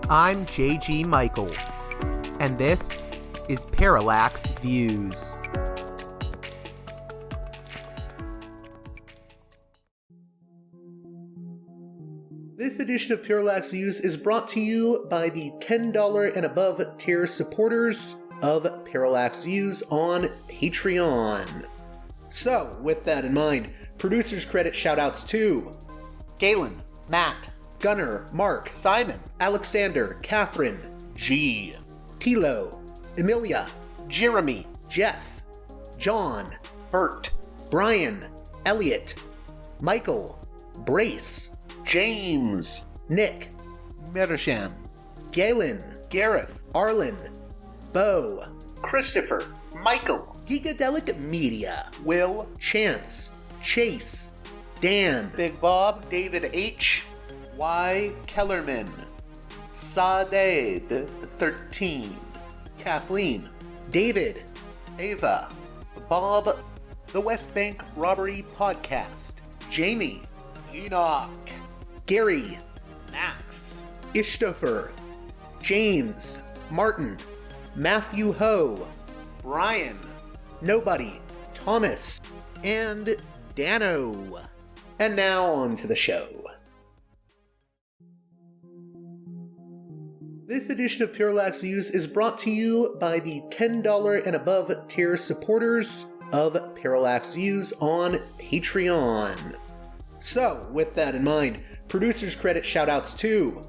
I'm J.G. Michael, and this is Parallax Views. This edition of Parallax Views is brought to you by the $10 and above tier supporters of Parallax Views on Patreon. So, with that in mind, producers credit shoutouts to Galen, Matt, Gunnar, Mark, Simon, Alexander, Catherine, G, Tilo, Emilia, Jeremy, Jeff, John, Bert, Brian, Elliot, Michael, Brace, James, Nick, Mersham, Galen, Gareth, Arlen, Bo, Christopher, Michael, Gigadelic Media, Will, Chance, Chase, Dan, Big Bob, David H, Y. Kellerman, Sadeed 13, Kathleen, David, Ava, Bob, The West Bank Robbery Podcast, Jamie, Enoch, Gary, Max, Ishtofer, James, Martin, Matthew Ho, Brian, Nobody, Thomas, and Dano. And now on to the show. This edition of Parallax Views is brought to you by the $10 and above tier supporters of Parallax Views on Patreon. So, with that in mind, producers credit shoutouts to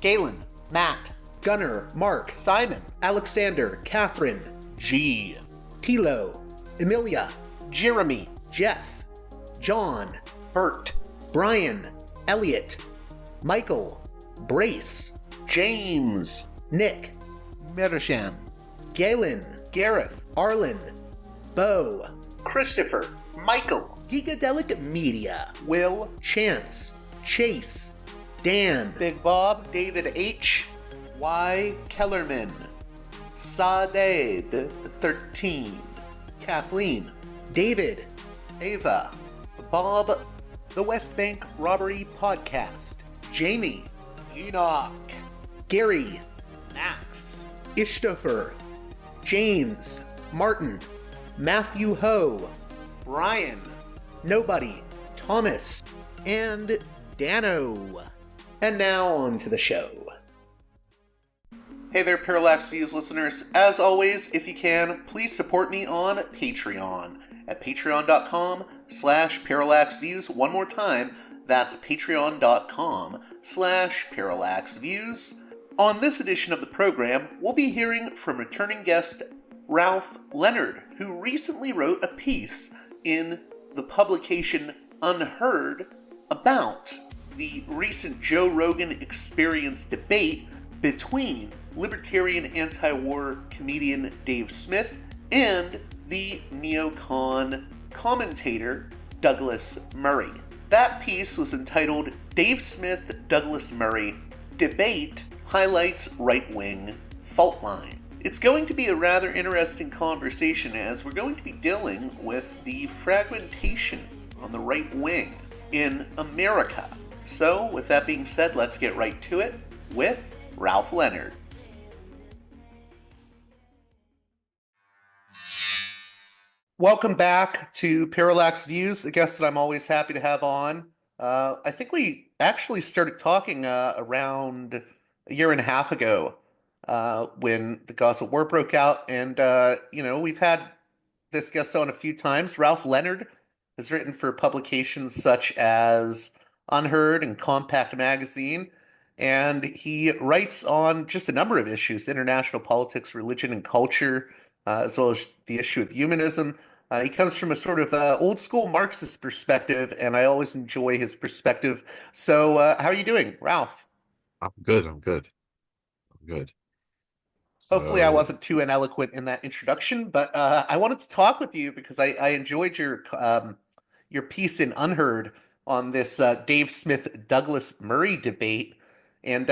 Galen, Matt, Gunnar, Mark, Simon, Alexander, Catherine, G, Tilo, Emilia, Jeremy, Jeff, John, Bert, Brian, Elliot, Michael, Brace, James, Nick, Mersham, Galen, Gareth, Arlen, Bo, Christopher, Michael, Gigadelic Media, Will, Chance, Chase, Dan, Big Bob, David H, Y. Kellerman, Sadeed 13, Kathleen, David, Ava, Bob, The West Bank Robbery Podcast, Jamie, Enoch, Gary, Max, Ishtofer, James, Martin, Matthew Ho, Brian, Nobody, Thomas, and Dano. And now on to the show. Hey there, Parallax Views listeners. As always, if you can, please support me on Patreon at patreon.com/parallaxviews. One more time, that's patreon.com/parallaxviews. On this edition of the program, we'll be hearing from returning guest Ralph Leonard, who recently wrote a piece in the publication UnHerd about the recent Joe Rogan Experience debate between libertarian anti-war comedian Dave Smith and the neocon commentator Douglas Murray. That piece was entitled Dave Smith, Douglas Murray, Debate Highlights Right-Wing Fault Line. It's going to be a rather interesting conversation as we're going to be dealing with the fragmentation on the right wing in America. So, with that being said, let's get right to it with Ralph Leonard. Welcome back to Parallax Views, a guest that I'm always happy to have on. I think we actually started talking around a year and a half ago when the Gaza war broke out. And, we've had this guest on a few times. Ralph Leonard has written for publications such as UnHerd and Compact Magazine. And he writes on just a number of issues: international politics, religion, and culture, as well as the issue of humanism. He comes from a sort of old school Marxist perspective, and I always enjoy his perspective. So how are you doing, Ralph? I'm good. Hopefully I wasn't too ineloquent in that introduction, but I wanted to talk with you because I enjoyed your piece in UnHerd on this Dave Smith Douglas Murray debate. And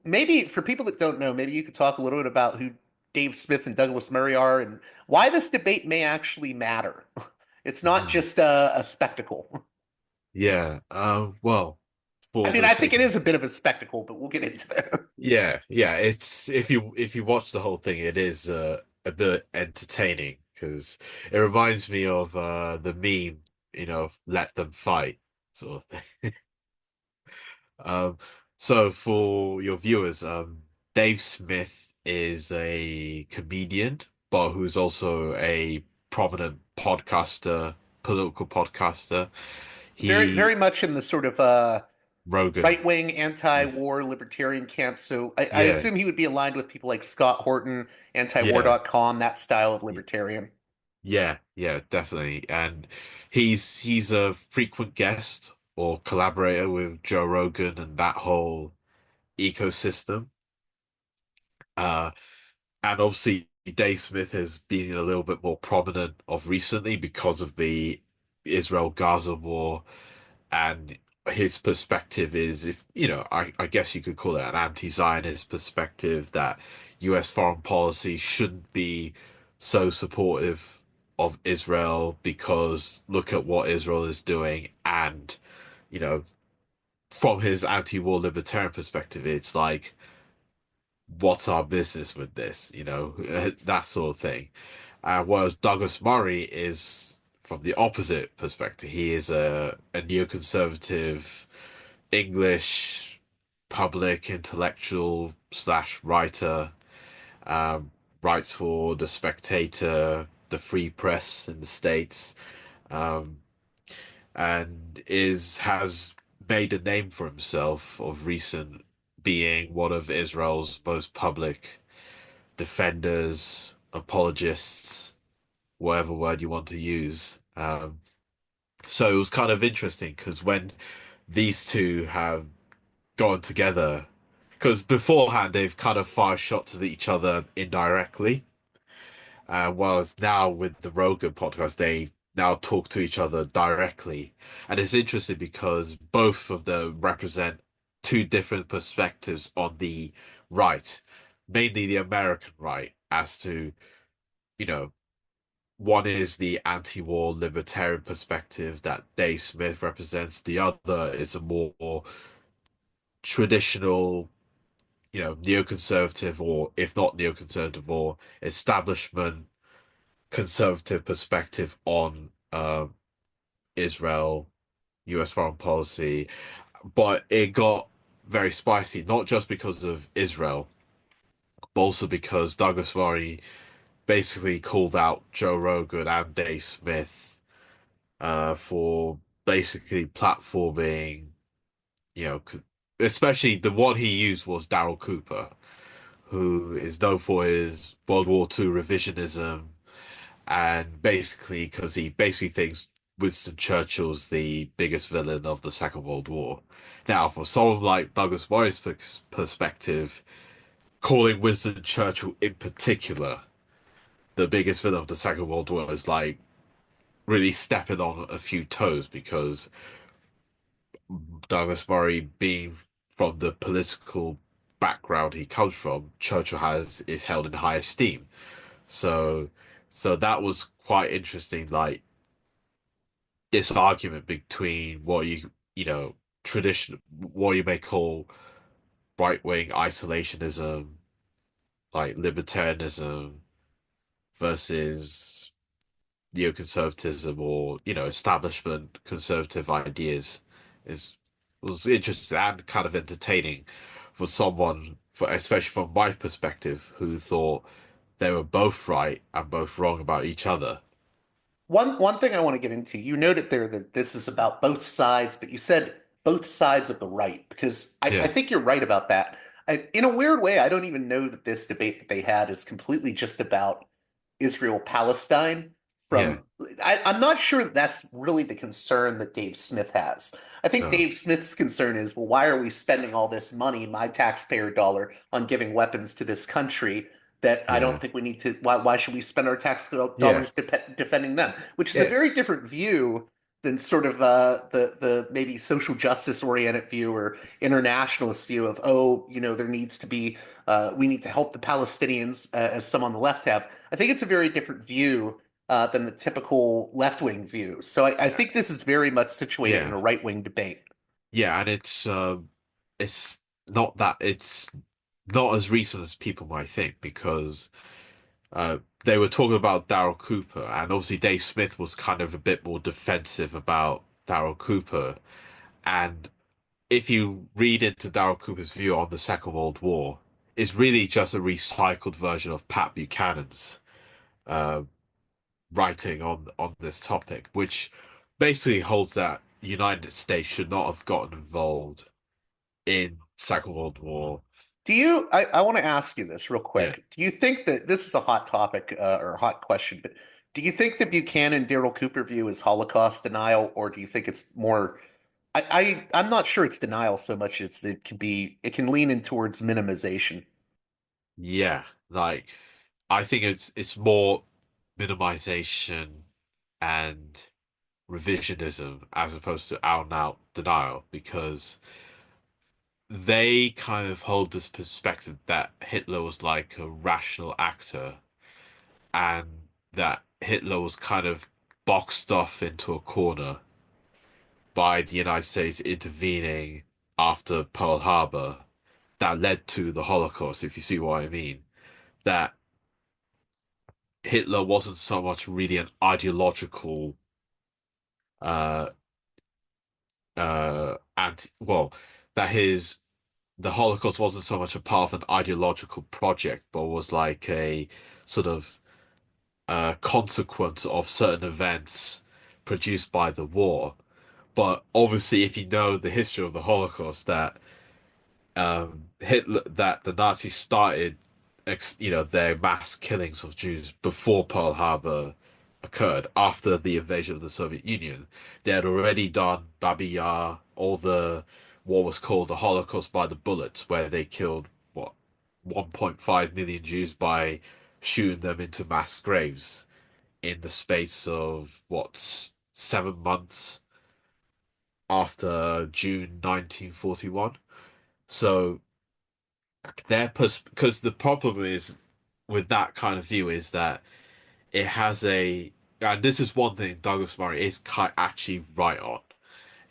maybe for people that don't know, maybe you could talk a little bit about who Dave Smith and Douglas Murray are and why this debate may actually matter. It's not just a spectacle. Yeah. Well, I mean, I think it is a bit of a spectacle, but we'll get into that. Yeah, yeah. It's if you watch the whole thing, it is a bit entertaining because it reminds me of the meme, let them fight sort of thing. Um, so for your viewers, Dave Smith is a comedian, but who's also a prominent podcaster, political podcaster. Very, He very much in the sort of Rogan. right-wing, Yeah, anti-war, libertarian camp. So I yeah, assume he would be aligned with people like Scott Horton, yeah. antiwar.com, that style of libertarian. Yeah, yeah, definitely. And he's a frequent guest or collaborator with Joe Rogan and that whole ecosystem. Uh, and obviously Dave Smith has been a little bit more prominent of recently because of the Israel-Gaza war, and his perspective is, if I guess you could call it an anti-Zionist perspective, that US foreign policy shouldn't be so supportive of Israel because look at what Israel is doing. And you know from his anti-war libertarian perspective, it's like, what's our business with this, that sort of thing. Whereas Douglas Murray is from the opposite perspective. He is a neoconservative English public intellectual slash writer, um, writes for The Spectator, the Free Press in the States, um, and is has made a name for himself of recent, being one of Israel's most public defenders, apologists, whatever word you want to use. So it was kind of interesting because when these two have gone together, because beforehand they've kind of fired shots at each other indirectly, whereas now with the Rogan podcast, they now talk to each other directly. And it's interesting because both of them represent two different perspectives on the right, mainly the American right, as to, you know, one is the anti-war libertarian perspective that Dave Smith represents. The other is a more traditional, neoconservative, or if not neoconservative, or establishment conservative perspective on Israel, US foreign policy. But it got very spicy, not just because of Israel, but also because Douglas Murray basically called out Joe Rogan and Dave Smith for basically platforming, you know, especially the one he used was Daryl Cooper, who is known for his World War II revisionism, and basically because he basically thinks Winston Churchill's the biggest villain of the Second World War. Now, for someone like Douglas Murray's perspective, calling Winston Churchill in particular the biggest villain of the Second World War is like really stepping on a few toes, because Douglas Murray, being from the political background he comes from, Churchill is held in high esteem. So, so that was quite interesting. Like this argument between what tradition, what you may call right wing isolationism, like libertarianism, versus neoconservatism, or establishment conservative ideas, is was interesting and kind of entertaining for someone, especially from my perspective, who thought they were both right and both wrong about each other. One thing I want to get into, you noted there that this is about both sides, but you said both sides of the right, because I Yeah, think you're right about that. In a weird way, I don't even know that this debate that they had is completely just about Israel-Palestine. yeah, I'm not sure that that's really the concern that Dave Smith has. I think no, Dave Smith's concern is, well, why are we spending all this money, my taxpayer dollar, on giving weapons to this country that I don't yeah, think we need to? Why should we spend our tax yeah, dollars defending them? Which is a yeah, very different view than sort of the maybe social justice oriented view or internationalist view of, oh, there needs to be we need to help the Palestinians, as some on the left have. I think it's a very different view than the typical left-wing view. So I think this is very much situated in yeah, a right-wing debate. yeah, and it's not that it's not as recent as people might think, because uh, they were talking about Daryl Cooper, and obviously Dave Smith was kind of a bit more defensive about Daryl Cooper. And if you read into Daryl Cooper's view on the Second World War, it's really just a recycled version of Pat Buchanan's uh, writing on this topic, which basically holds that United States should not have gotten involved in Second World War. I want to ask you this real Yeah. quick. Do you think that this is a hot topic or a hot question, but do you think the Buchanan Daryl Cooper view is Holocaust denial, or do you think it's more I'm not sure it's denial so much as it can lean in towards minimization. Yeah, like I think it's more minimization and revisionism as opposed to out and out denial, because they kind of hold this perspective that Hitler was like a rational actor, and that Hitler was kind of boxed off into a corner by the United States intervening after Pearl Harbor that led to the Holocaust, if you see what I mean. That Hitler wasn't so much really an ideological uh anti well that his the Holocaust wasn't so much a part of an ideological project, but was like a sort of consequence of certain events produced by the war. But obviously, if you know the history of the Holocaust, that Hitler, that the Nazis started, their mass killings of Jews before Pearl Harbor occurred, after the invasion of the Soviet Union. They had already done Babi Yar, all the what was called the Holocaust by the bullets, where they killed what 1.5 million Jews by shooting them into mass graves in the space of what 7 months after June 1941. So because the problem is with that kind of view is that it has a, and this is one thing Douglas Murray is actually right on,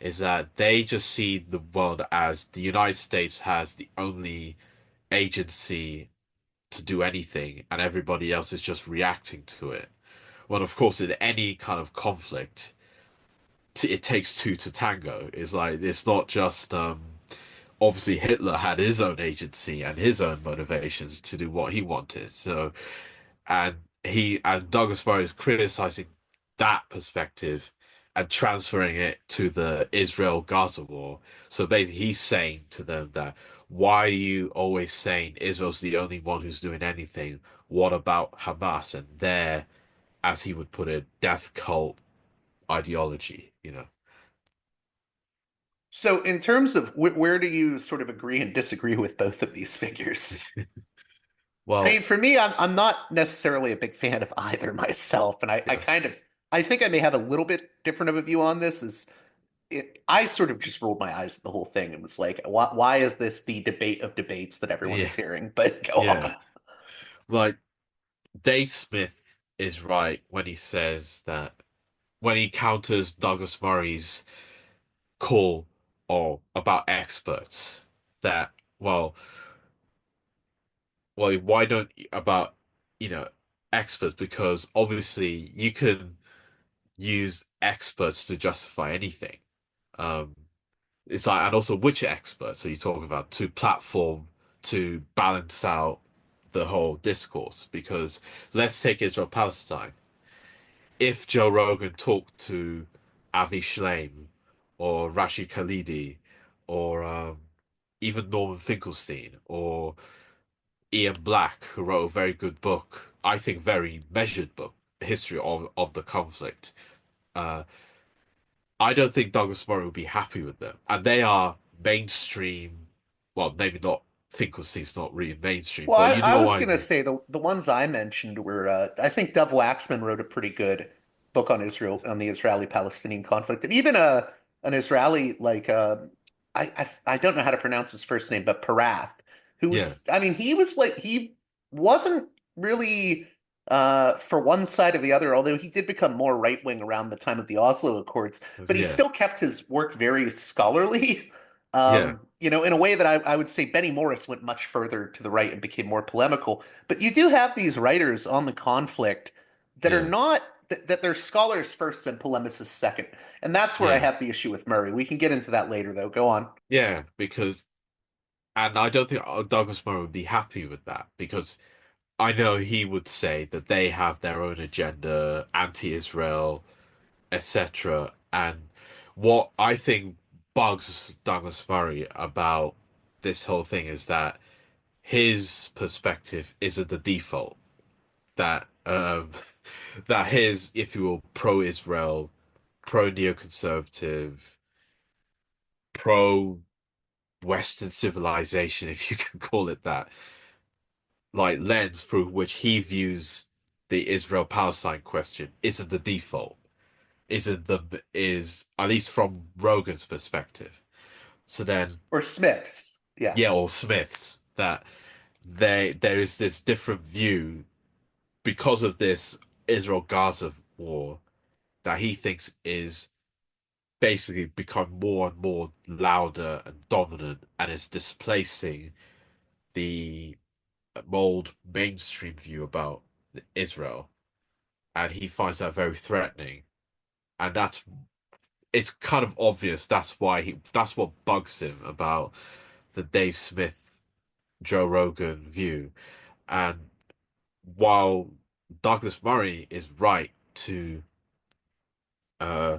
is that they just see the world as the United States has the only agency to do anything, and everybody else is just reacting to it. Well, of course, in any kind of conflict, it takes two to tango. It's like it's not just obviously Hitler had his own agency and his own motivations to do what he wanted. So, and Douglas Murray is criticizing that perspective and transferring it to the Israel-Gaza war. So basically, he's saying to them that why are you always saying Israel's the only one who's doing anything? What about Hamas and their, as he would put it, death cult ideology? So, in terms of where do you sort of agree and disagree with both of these figures? I Well, mean, for me, I'm not necessarily a big fan of either myself, and I yeah, kind of I think I may have a little bit different of a view on this. I sort of just rolled my eyes at the whole thing and was like, why is this the debate of debates that everyone yeah, is hearing? But go yeah. on. Like Dave Smith is right when he says that when he counters Douglas Murray's call or about experts, that well, why don't about you know experts, because obviously you can use experts to justify anything. Um, it's like, and also which experts are you talking about to platform to balance out the whole discourse? Because let's take Israel-Palestine. If Joe Rogan talked to Avi Shlaim or Rashid Khalidi or even Norman Finkelstein or Ian Black, who wrote a very good book, I think very measured book, History of the Conflict. Uh, I don't think Douglas Murray would be happy with them. And they are mainstream, well, maybe not, Finkelstein's not really mainstream, Well, but you I know was what I gonna mean. say the ones I mentioned were I think Dov Waxman wrote a pretty good book on Israel on the Israeli-Palestinian conflict, and even an Israeli like I don't know how to pronounce his first name, but Parath, who Yeah, was I mean he wasn't really for one side or the other, although he did become more right-wing around the time of the Oslo Accords, but he yeah, still kept his work very scholarly. yeah. in a way that I would say Benny Morris went much further to the right and became more polemical. But you do have these writers on the conflict that are Yeah, not that they're scholars first and polemicists second. And that's where I yeah, have the issue with Murray. We can get into that later, though. Go on. yeah. Because, and I don't think Douglas Murray would be happy with that because I know he would say that they have their own agenda, anti-Israel, etc. And what I think bugs Douglas Murray about this whole thing is that his perspective isn't the default. That that his, if you will, pro-Israel, pro-neoconservative, pro-Western civilization, if you can call it that, like lens through which he views the Israel-Palestine question isn't the default. Isn't the is at least from Rogan's perspective. So then, Or Smiths. Yeah. yeah, or Smith's that there is this different view because of this Israel-Gaza war that he thinks is basically become more and more louder and dominant and is displacing the old mainstream view about Israel. And he finds that very threatening. And it's kind of obvious that's what bugs him about the Dave Smith, Joe Rogan view. And while Douglas Murray is right to uh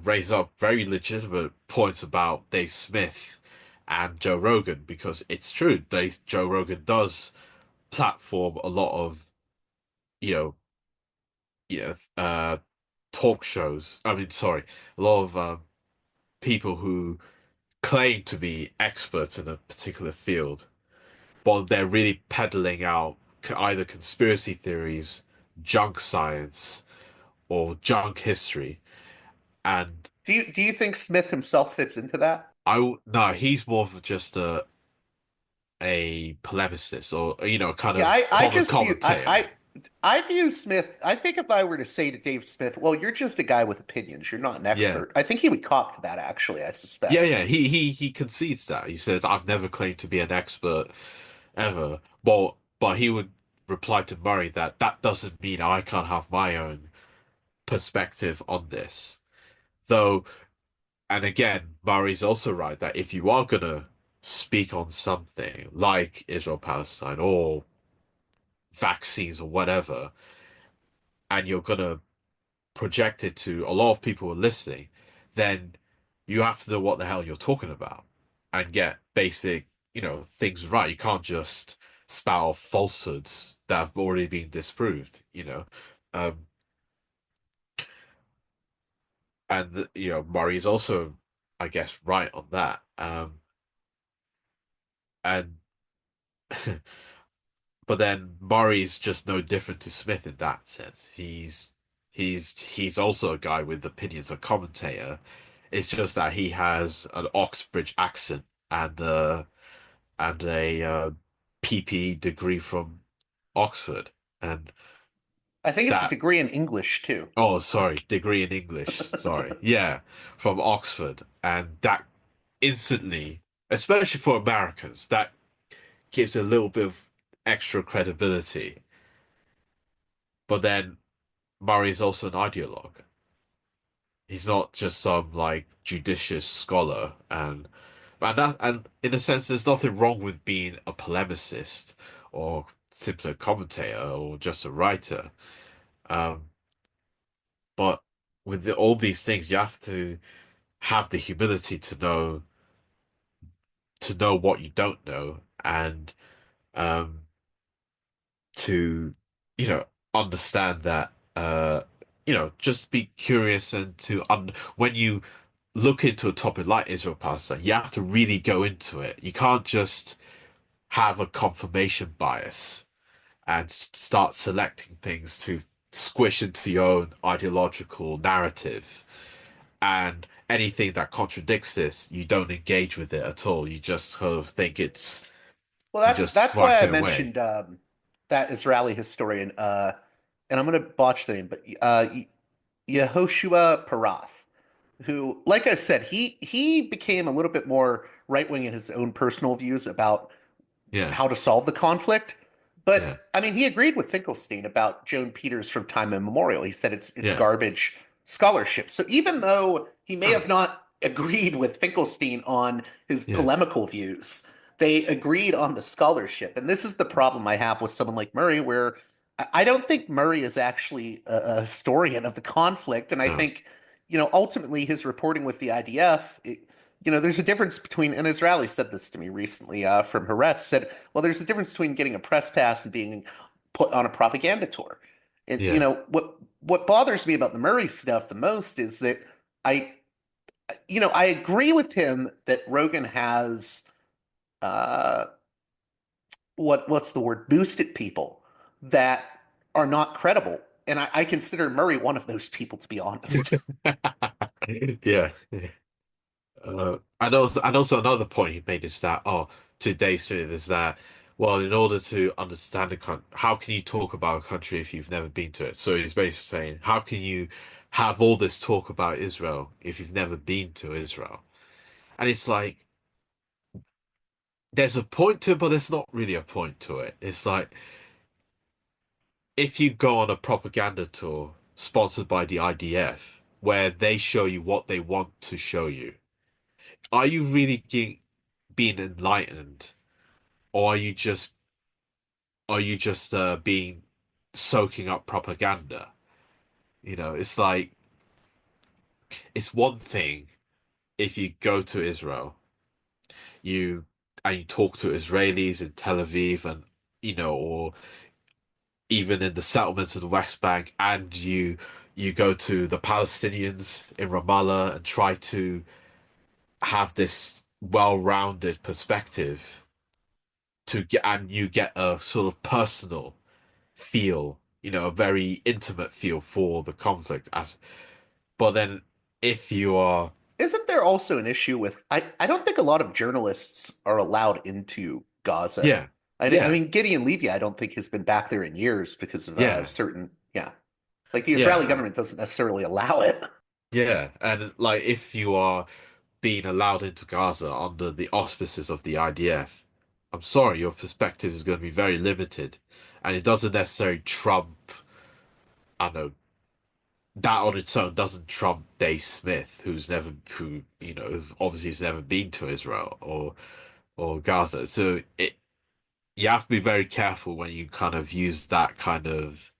raise up very legitimate points about Dave Smith and Joe Rogan because it's true. Joe Rogan does platform a lot of you know you know talk shows. I mean, sorry, a lot of people who claim to be experts in a particular field, but they're really peddling out either conspiracy theories, junk science, or junk history. And Do you think Smith himself fits into that? no, he's more of just a polemicist or kind Yeah, of I just view commentator. I view Smith. I think if I were to say to Dave Smith, "Well, you're just a guy with opinions. You're not an Yeah. expert." I think he would cop to that. Actually, I Yeah, suspect. yeah. He concedes that. He says, I've never claimed to be an expert ever. But he would reply to Murray that that doesn't mean I can't have my own perspective on this. Though, and again, Murray's also right that if you are gonna speak on something like Israel-Palestine or vaccines or whatever, and you're gonna project it to a lot of people who are listening, then you have to know what the hell you're talking about and get basic, things right. You can't just spout off falsehoods that have already been disproved. Um, and Murray's also, I guess, right on that. And but then Murray's just no different to Smith in that sense. He's also a guy with opinions, a commentator. It's just that he has an Oxbridge accent and a PPE degree from Oxford. And I think it's a that, degree in English too. oh, sorry, degree in English. Sorry. Yeah, from Oxford. And that instantly, especially for Americans, that gives a little bit of extra credibility. But then Murray is also an ideologue. He's not just some like judicious scholar, and in a sense, there's nothing wrong with being a polemicist or simply a commentator or just a writer. Um, but with all these things, you have to have the humility to know what you don't know and um, to you know understand that just be curious and when you look into a topic like Israel Palestine, you have to really go into it. You can't just have a confirmation bias and start selecting things to squish into your own ideological narrative. And anything that contradicts this, you don't engage with it at all. You just sort of think Well, you that's just that's why swipe I it away. mentioned that Israeli historian, and I'm going to botch the name, but Yehoshua Parath, who, like I said, he became a little bit more right wing in his own personal views about Yeah. how to solve the conflict. Yeah. But I mean, he agreed with Finkelstein about Joan Peters from time immemorial. He said it's Yeah. garbage scholarship. So even though he may have not agreed with Finkelstein on his Yeah. polemical views, they agreed on the scholarship. And this is the problem I have with someone like Murray, where I don't think Murray is actually a historian of the conflict. And I No. think, ultimately his reporting with the IDF, there's a difference between, and Israeli said this to me recently from Haaretz, said, well, there's a difference between getting a press pass and being put on a propaganda tour. And, Yeah. what bothers me about the Murray stuff the most is that I, I agree with him that Rogan has, uh, what's the word, boosted people that are not credible. And I consider Murray one of those people, to be honest. Yeah. And also another point he made is that, today's student is that, well, in order to understand the country, how can you talk about a country if you've never been to it? So he's basically saying, how can you have all this talk about Israel if you've never been to Israel? And it's like, there's a point to it, but there's not really a point to it. It's like, if you go on a propaganda tour sponsored by the IDF, where they show you what they want to show you, are you really being enlightened, or are you just being soaking up propaganda? It's like, it's one thing if you go to Israel, you and you talk to Israelis in Tel Aviv, and or even in the settlements of the West Bank, and you go to the Palestinians in Ramallah and try to have this well-rounded perspective and you get a sort of personal feel, a very intimate feel for the conflict. But then if you are, Isn't there also an issue with I don't think a lot of journalists are allowed into Gaza. yeah, I yeah, mean Gideon Levy I don't think has been back there in years because of yeah, certain like the Israeli yeah, government doesn't necessarily allow it. yeah, and like if you are being allowed into Gaza under the auspices of the IDF, I'm sorry, your perspective is going to be very limited, and it doesn't necessarily trump. I don't know, that on its own doesn't trump Dave Smith, who obviously has never been to Israel or Gaza. So you have to be very careful when you kind of use that kind of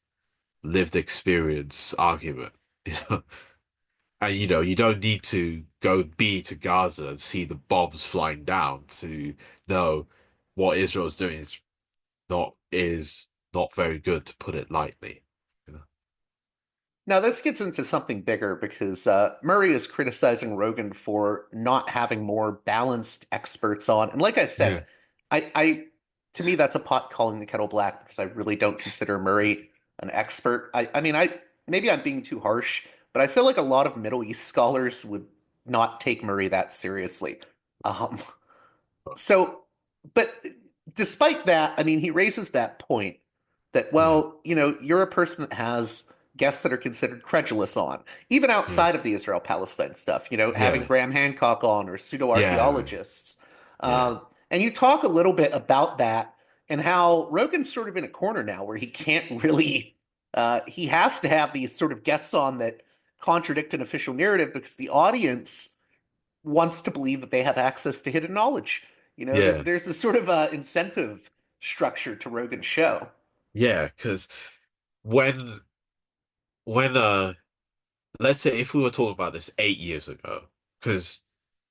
lived experience argument, you know. And you don't need to go be to Gaza and see the bombs flying down to know what Israel's doing is not very good, to put it lightly. You know? Now, this gets into something bigger because Murray is criticizing Rogan for not having more balanced experts on. And like I Yeah. said, to me, that's a pot calling the kettle black because I really don't consider Murray an expert. I mean, maybe I'm being too harsh, but I feel like a lot of Middle East scholars would not take Murray that seriously. Um, so, but despite that, I mean, he raises that point that, Yeah. well, you're a person that has guests that are considered credulous on, even Yeah. outside of the Israel-Palestine stuff, having Yeah. Graham Hancock on or Yeah. pseudo-archaeologists. Yeah. And you talk a little bit about that and how Rogan's sort of in a corner now where he can't really, he has to have these sort of guests on that contradict an official narrative because the audience wants to believe that they have access to hidden knowledge. Yeah. There's a sort of incentive structure to Rogan's show. Yeah. Because when when let's say if we were talking about this 8 years ago, because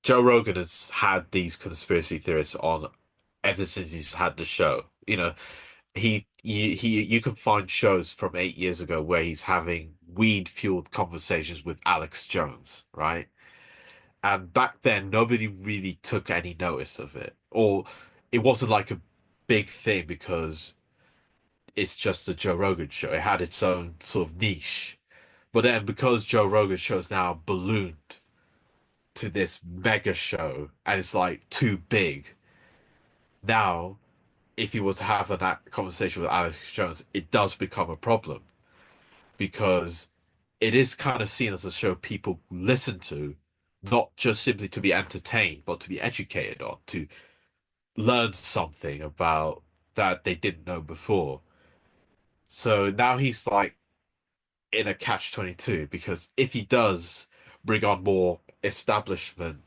Joe Rogan has had these conspiracy theorists on ever since he's had the show. You can find shows from 8 years ago where he's having weed-fueled conversations with Alex Jones, right? And back then, nobody really took any notice of it, or it wasn't like a big thing because it's just a Joe Rogan show. It had its own sort of niche. But then, because Joe Rogan show's now ballooned to this mega show and it's like too big, now if you were to have a conversation with Alex Jones, it does become a problem because it is kind of seen as a show people listen to, not just simply to be entertained, but to be educated on, to learn something about that they didn't know before. So now he's like in a catch-22 because if he does bring on more establishment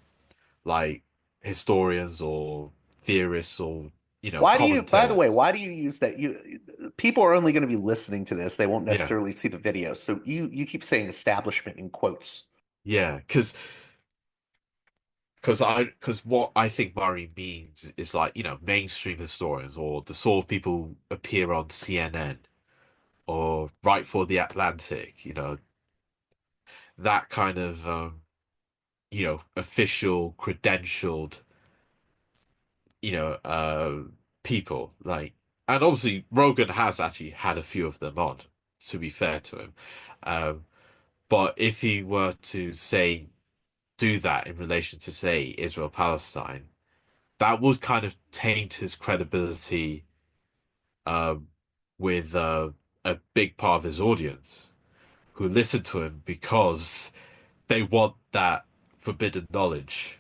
like historians or theorists or Why do you, by the way, commentators. why do you use that? People are only going to be listening to this. They won't Yeah, necessarily see the video. So you keep saying establishment in quotes. yeah, because what I think Murray means is like mainstream historians or the sort of people who appear on CNN or write for the Atlantic, that kind of official credentialed you know uh people like, and obviously Rogan has actually had a few of them on, to be fair to him. But if he were to say do that in relation to say Israel-Palestine, that would kind of taint his credibility um, with a big part of his audience who listen to him because they want that forbidden knowledge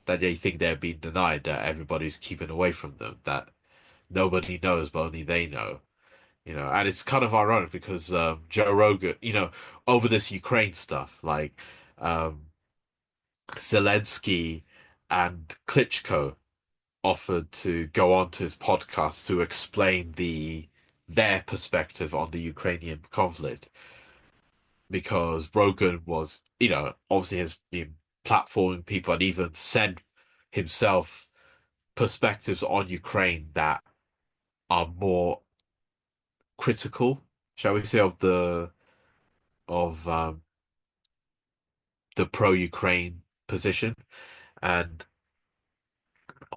that they think they're being denied, that everybody's keeping away from them, that nobody knows but only they know. And it's kind of ironic because Joe Rogan, over this Ukraine stuff, like um, Zelensky and Klitschko offered to go on to his podcast to explain their perspective on the Ukrainian conflict because Rogan was, obviously has been platforming people and even sent himself perspectives on Ukraine that are more critical, shall we say, of the pro-Ukraine position, and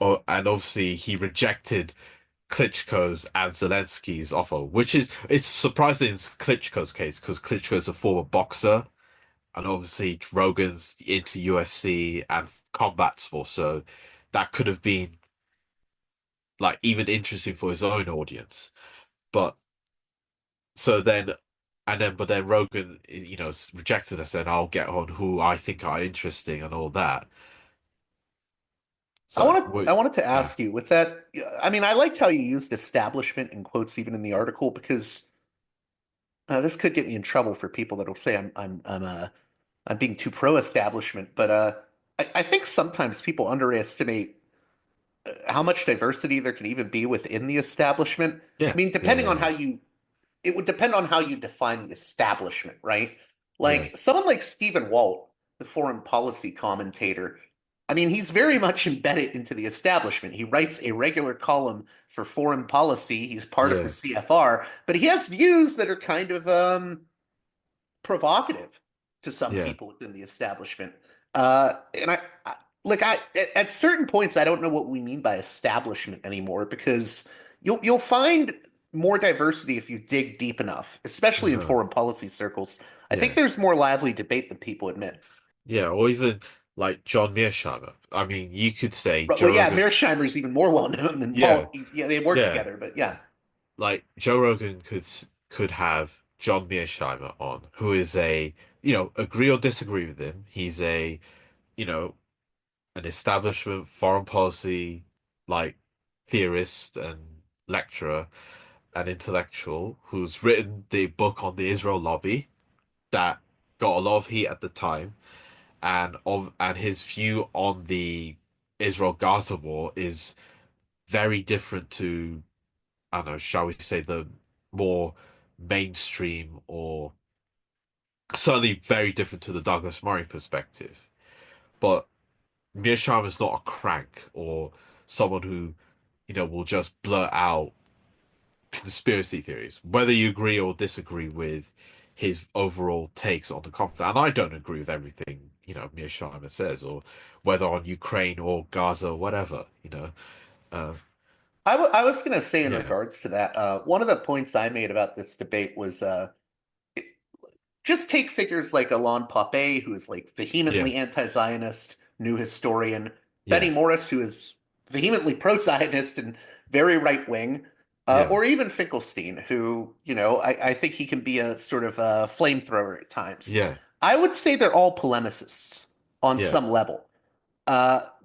and obviously he rejected Klitschko's and Zelensky's offer, which is it's surprising in Klitschko's case because Klitschko is a former boxer, and obviously Rogan's into UFC and combat sports, so that could have been like even interesting for his own audience. But so then, but then Rogan, rejected us, and I'll get on who I think are interesting and all that. So, I wanted to yeah, ask you with that. I mean, I liked how you used establishment in quotes even in the article because this could get me in trouble for people that'll say I'm being too pro-establishment. But I think sometimes people underestimate how much diversity there can even be within the establishment. I yeah, mean, yeah, depending yeah, on yeah, it would depend on how you define the establishment, right? yeah, Like someone like Stephen Walt, the foreign policy commentator, I mean, he's very much embedded into the establishment. He writes a regular column for foreign policy. He's part of the yeah, CFR, but he has views that are kind of provocative to some yeah. people within the establishment. And like at certain points, I don't know what we mean by establishment anymore because you'll find more diversity if you dig deep enough, especially in Uh-huh. foreign policy circles. I think Yeah, there's more lively debate than people admit. yeah, or even like John Mearsheimer. I mean, you could say But well, Joe yeah, Rogan. Mearsheimer's even more well known than Yeah, Walt. Yeah, they work yeah. together, but yeah. Like Joe Rogan could have John Mearsheimer on, who is agree or disagree with him. He's you know, an establishment foreign policy like theorist and lecturer and intellectual who's written the book on the Israel lobby that got a lot of heat at the time, and his view on the Israel-Gaza war is very different to, I don't know, shall we say, the more mainstream, or certainly very different to the Douglas Murray perspective. But Mearsheimer is not a crank or someone who, will just blurt out conspiracy theories, whether you agree or disagree with his overall takes on the conflict. And I don't agree with everything, Mearsheimer says, or whether on Ukraine or Gaza or whatever, Uh, I was going to say in yeah, regards to that, one of the points I made about this debate was just take figures like Alain Pompey, who is like yeah, vehemently anti-Zionist, new historian, Benny yeah, Morris, who is vehemently pro-Zionist and very right-wing, yeah, or even Finkelstein, who, I think he can be a sort of flamethrower at times. yeah, I would say they're all polemicists. on Yeah, some level.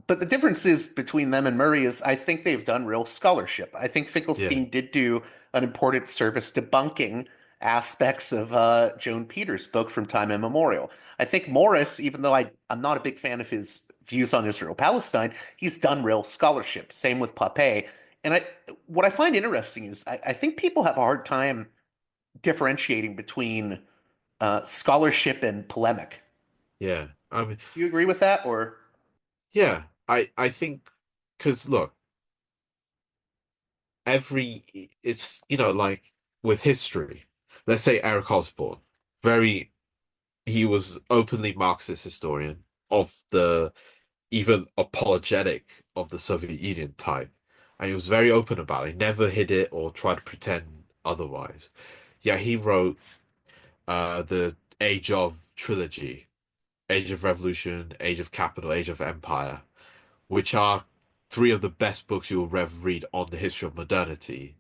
But the difference is between them and Murray is I think they've done real scholarship. I think yeah, Finkelstein did do an important service debunking aspects of Joan Peters' book from time immemorial. I think Morris, even though I'm not a big fan of his views on Israel-Palestine, he's done real scholarship. Same with Pape. And what I find interesting is I think people have a hard time differentiating between scholarship and polemic. yeah. I mean, Do you agree with that, or? yeah. I think because look, every it's like with history. Let's say Eric Osborne, very he was openly Marxist historian of the even apologetic of the Soviet Union type, and he was very open about it. He never hid it or tried to pretend otherwise. Yeah, he wrote the Age of trilogy, Age of Revolution, Age of Capital, Age of Empire, which are three of the best books you will ever read on the history of modernity.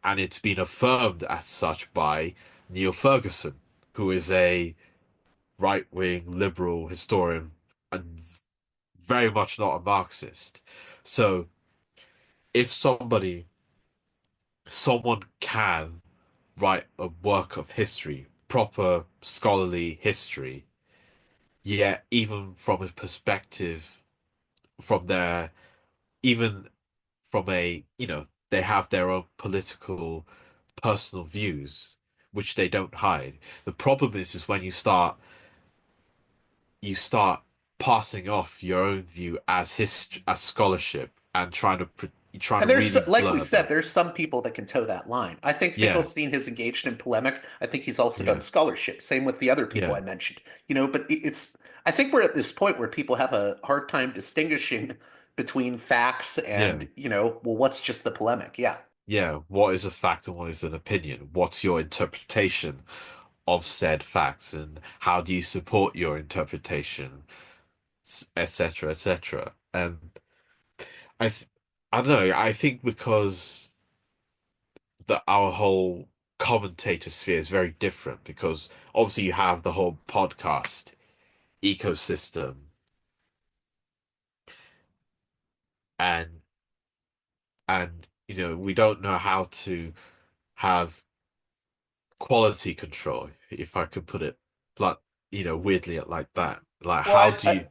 And it's been affirmed as such by Neil Ferguson, who is a right-wing liberal historian and very much not a Marxist. So if someone can write a work of history, proper scholarly history, yet even from a perspective from their even from a, they have their own political, personal views, which they don't hide. The problem is when you start passing off your own view as history, as scholarship, and trying And to there's, really like we blur said, them. there's some people that can toe that line. I think Yeah, Finkelstein has engaged in polemic. I think he's also done yeah, scholarship. Same with the other people yeah, I mentioned. But I think we're at this point where people have a hard time distinguishing between facts yeah, and, well, what's just the polemic? Yeah. yeah. What is a fact and what is an opinion? What's your interpretation of said facts, and how do you support your interpretation, etc., etc. And I th I don't know. I think because our whole commentator sphere is very different because obviously you have the whole podcast ecosystem and we don't know how to have quality control, if I could put it like weirdly like that. Like Well, how do you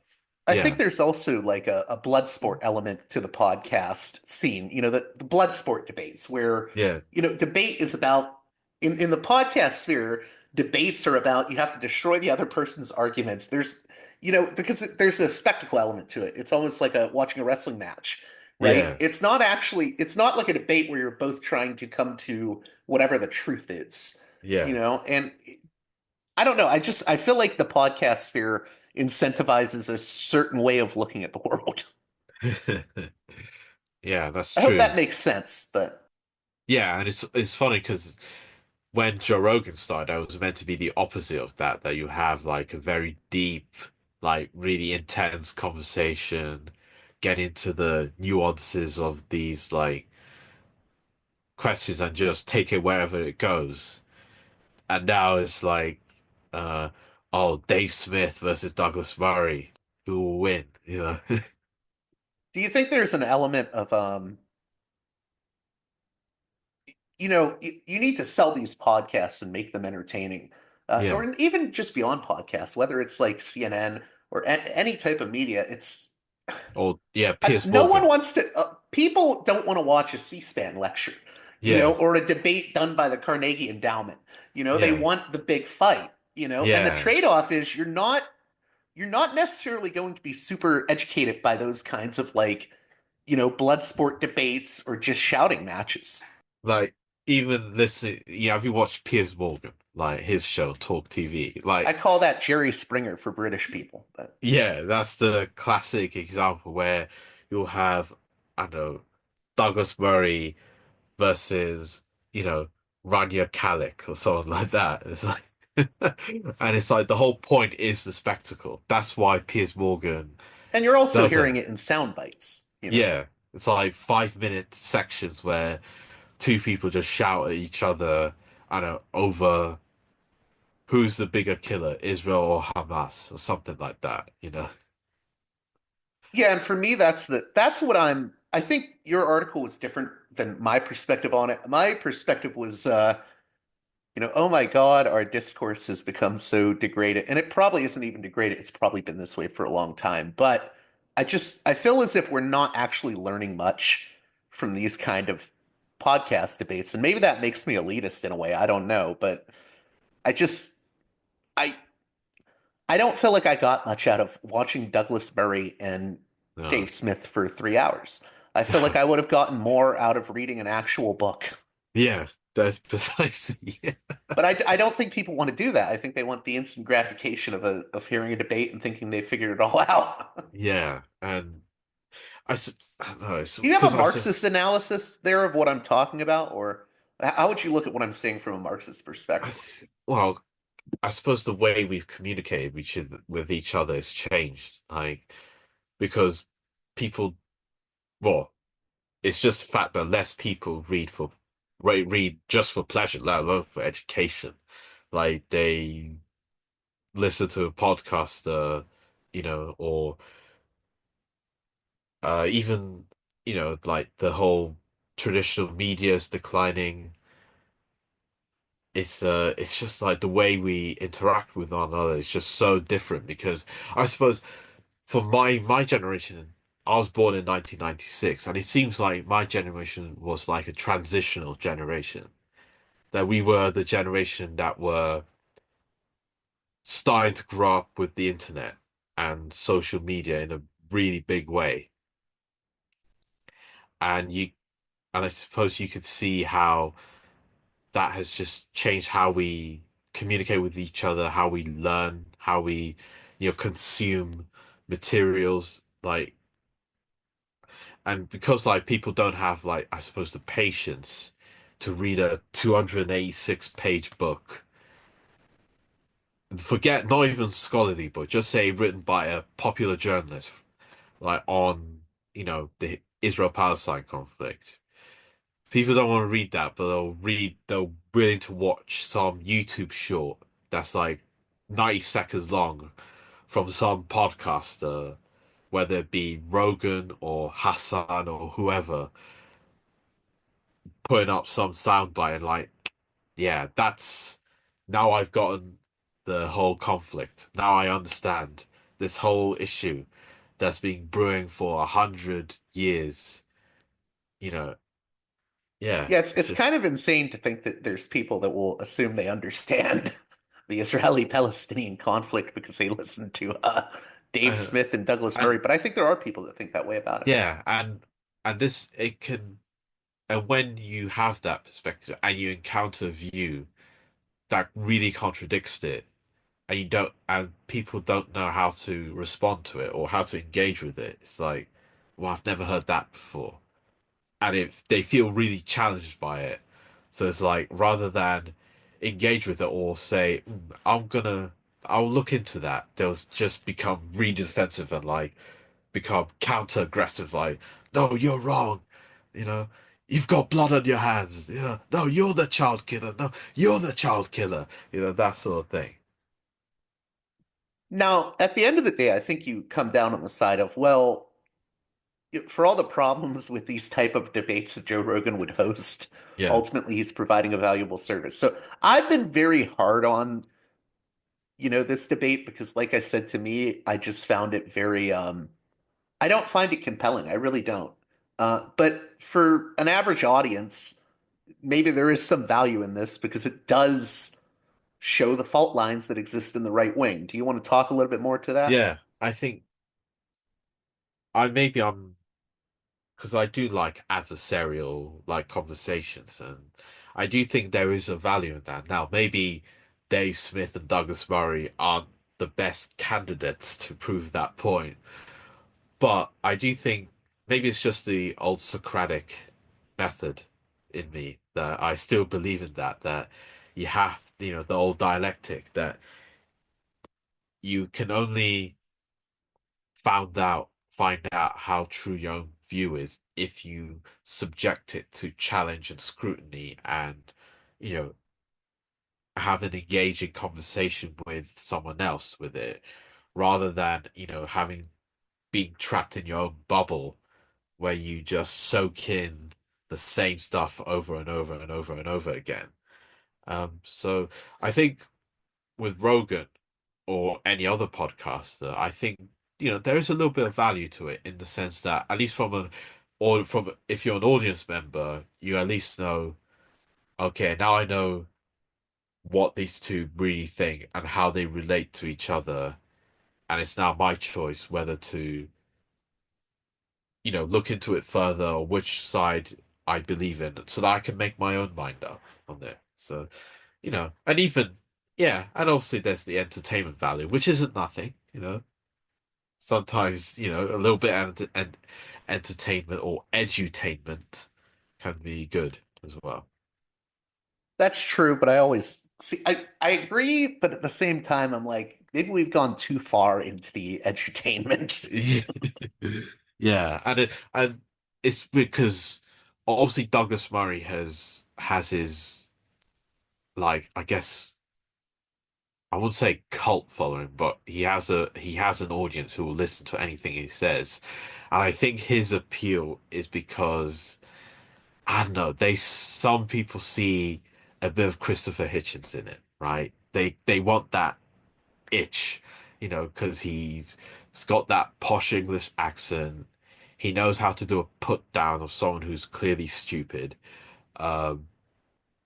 I think yeah, there's also like a blood sport element to the podcast scene. The blood sport debates where, yeah, debate is about in the podcast sphere, debates are about you have to destroy the other person's arguments. Because there's a spectacle element to it. It's almost like watching a wrestling match, right? yeah, It's not like a debate where you're both trying to come to whatever the truth is, yeah. and I don't know. I feel like the podcast sphere incentivizes a certain way of looking at the world. Yeah, that's I hope true. that makes sense, but Yeah, and it's funny because when Joe Rogan started, I was meant to be the opposite of that, that you have like a very deep, like really intense conversation, get into the nuances of these like questions and just take it wherever it goes. And now it's like, uh, oh, Dave Smith versus Douglas Murray, who will win, you know? do you think there's an element of you need to sell these podcasts and make them entertaining, Yeah. or even just beyond podcasts, whether it's like CNN or any type of media. It's Or yeah, Piers no one Morgan. wants to. People don't want to watch a C-SPAN lecture, Yeah. or a debate done by the Carnegie Endowment. They Yeah. want the big fight. And the Yeah. trade-off is you're not necessarily going to be super educated by those kinds of like, blood sport debates or just shouting matches. Like even listening, yeah, have you watched Piers Morgan? Like his show, Talk TV? I Like, call that Jerry Springer for British people. But yeah, that's the classic example where you'll have, I don't know, Douglas Murray versus, you know, Rania Khalek or someone like that. It's like, and it's like the whole point is the spectacle. That's why Piers Morgan and you're also does hearing it. it in sound bites. Yeah, it's like 5 minute sections where two people just shout at each other, I don't know, over who's the bigger killer, Israel or Hamas or something like that, you know? Yeah, and for me, that's what I think your article was different than my perspective on it. My perspective was, oh my God, our discourse has become so degraded, and it probably isn't even degraded. It's probably been this way for a long time. But I feel as if we're not actually learning much from these kind of podcast debates, and maybe that makes me elitist in a way. I don't know, but I just I I don't feel like I got much out of watching Douglas Murray and No. Dave Smith for 3 hours. I feel like I would have gotten more out of reading an actual book. Yeah, that's precisely. But I don't think people want to do that. I think they want the instant gratification of hearing a debate and thinking they figured it all out. Yeah, and I don't know, Do you have a because Marxist analysis there of what I'm talking about, or how would you look at what I'm saying from a Marxist perspective? well, I suppose the way we've communicated with each other has changed. Like, because people, well, it's just the fact that less people read just for pleasure, let alone for education. Like they listen to a podcast, or even, like the whole traditional media is declining. It's just like the way we interact with one another is just so different because I suppose for my generation, I was born in 1996, and it seems like my generation was like a transitional generation. That we were the generation that were starting to grow up with the internet and social media in a really big way. And I suppose you could see how that has just changed how we communicate with each other, how we learn, how we, consume materials. Like, and because like people don't have like, I suppose, the patience to read a 286 page book. Forget not even scholarly book, just say written by a popular journalist, like on, the Israel-Palestine conflict. People don't want to read that, but they're willing to watch some YouTube short that's like 90 seconds long from some podcaster, whether it be Rogan or Hassan or whoever, putting up some soundbite and like, yeah, that's now I've gotten the whole conflict. Now I understand this whole issue that's been brewing for 100 years. You know, yeah, Yeah, it's it's it's just kind of insane to think that there's people that will assume they understand the Israeli-Palestinian conflict because they listen to Dave uh, Smith and Douglas Murray. and But I think there are people that think that way about it. yeah, and this it can and when you have that perspective and you encounter a view that really contradicts it, and people don't know how to respond to it or how to engage with it, it's like, well, I've never heard that before. And if they feel really challenged by it, so it's like rather than engage with it or say, I'll look into that, they'll just become really defensive and like become counter aggressive, like, no, you're wrong, you know, you've got blood on your hands, no, you're the child killer, no, you're the child killer, that sort of thing. Now, at the end of the day, I think you come down on the side of, well, for all the problems with these type of debates that Joe Rogan would host, Yeah, ultimately he's providing a valuable service. So I've been very hard on, this debate because, like I said, to me, I just found it very, I don't find it compelling. I really don't. But for an average audience, maybe there is some value in this because it does show the fault lines that exist in the right wing. Do you want to talk a little bit more to that? yeah, I think I'm because I do like adversarial like conversations, and I do think there is a value in that. Now, maybe Dave Smith and Douglas Murray aren't the best candidates to prove that point, but I do think maybe it's just the old Socratic method in me that I still believe in that you have, the old dialectic that you can only find out how true your own view is if you subject it to challenge and scrutiny and, you know, have an engaging conversation with someone else with it, rather than, having being trapped in your own bubble where you just soak in the same stuff over and over and over and over again. So I think with Rogan or any other podcaster, I think, there is a little bit of value to it in the sense that at least from if you're an audience member, you at least know, okay, now I know what these two really think and how they relate to each other, and it's now my choice whether to, look into it further or which side I believe in, so that I can make my own mind up on it. So, and even, yeah, and obviously there's the entertainment value, which isn't nothing. Sometimes, a little bit of entertainment or edutainment can be good as well. That's true, but I always see, I agree, but at the same time, I'm like, maybe we've gone too far into the edutainment. Yeah, and it's because obviously Douglas Murray has his, like, I guess I wouldn't say cult following, but he has an audience who will listen to anything he says. And I think his appeal is because I don't know, some people see a bit of Christopher Hitchens in it, right? They want that itch, because he's got that posh English accent. He knows how to do a put down of someone who's clearly stupid. Um,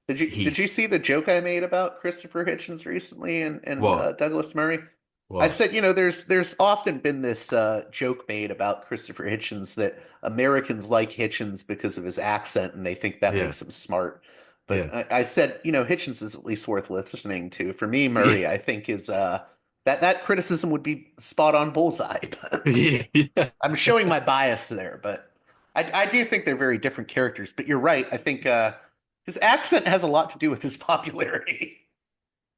Did you he's see the joke I made about Christopher Hitchens recently and what Douglas Murray? I what said, there's often been this joke made about Christopher Hitchens that Americans like Hitchens because of his accent and they think that yeah makes him smart. But yeah I said, Hitchens is at least worth listening to. For me, Murray, I think is that criticism would be spot on bullseye. yeah yeah. I'm showing my bias there, but I do think they're very different characters. But you're right. I think his accent has a lot to do with his popularity.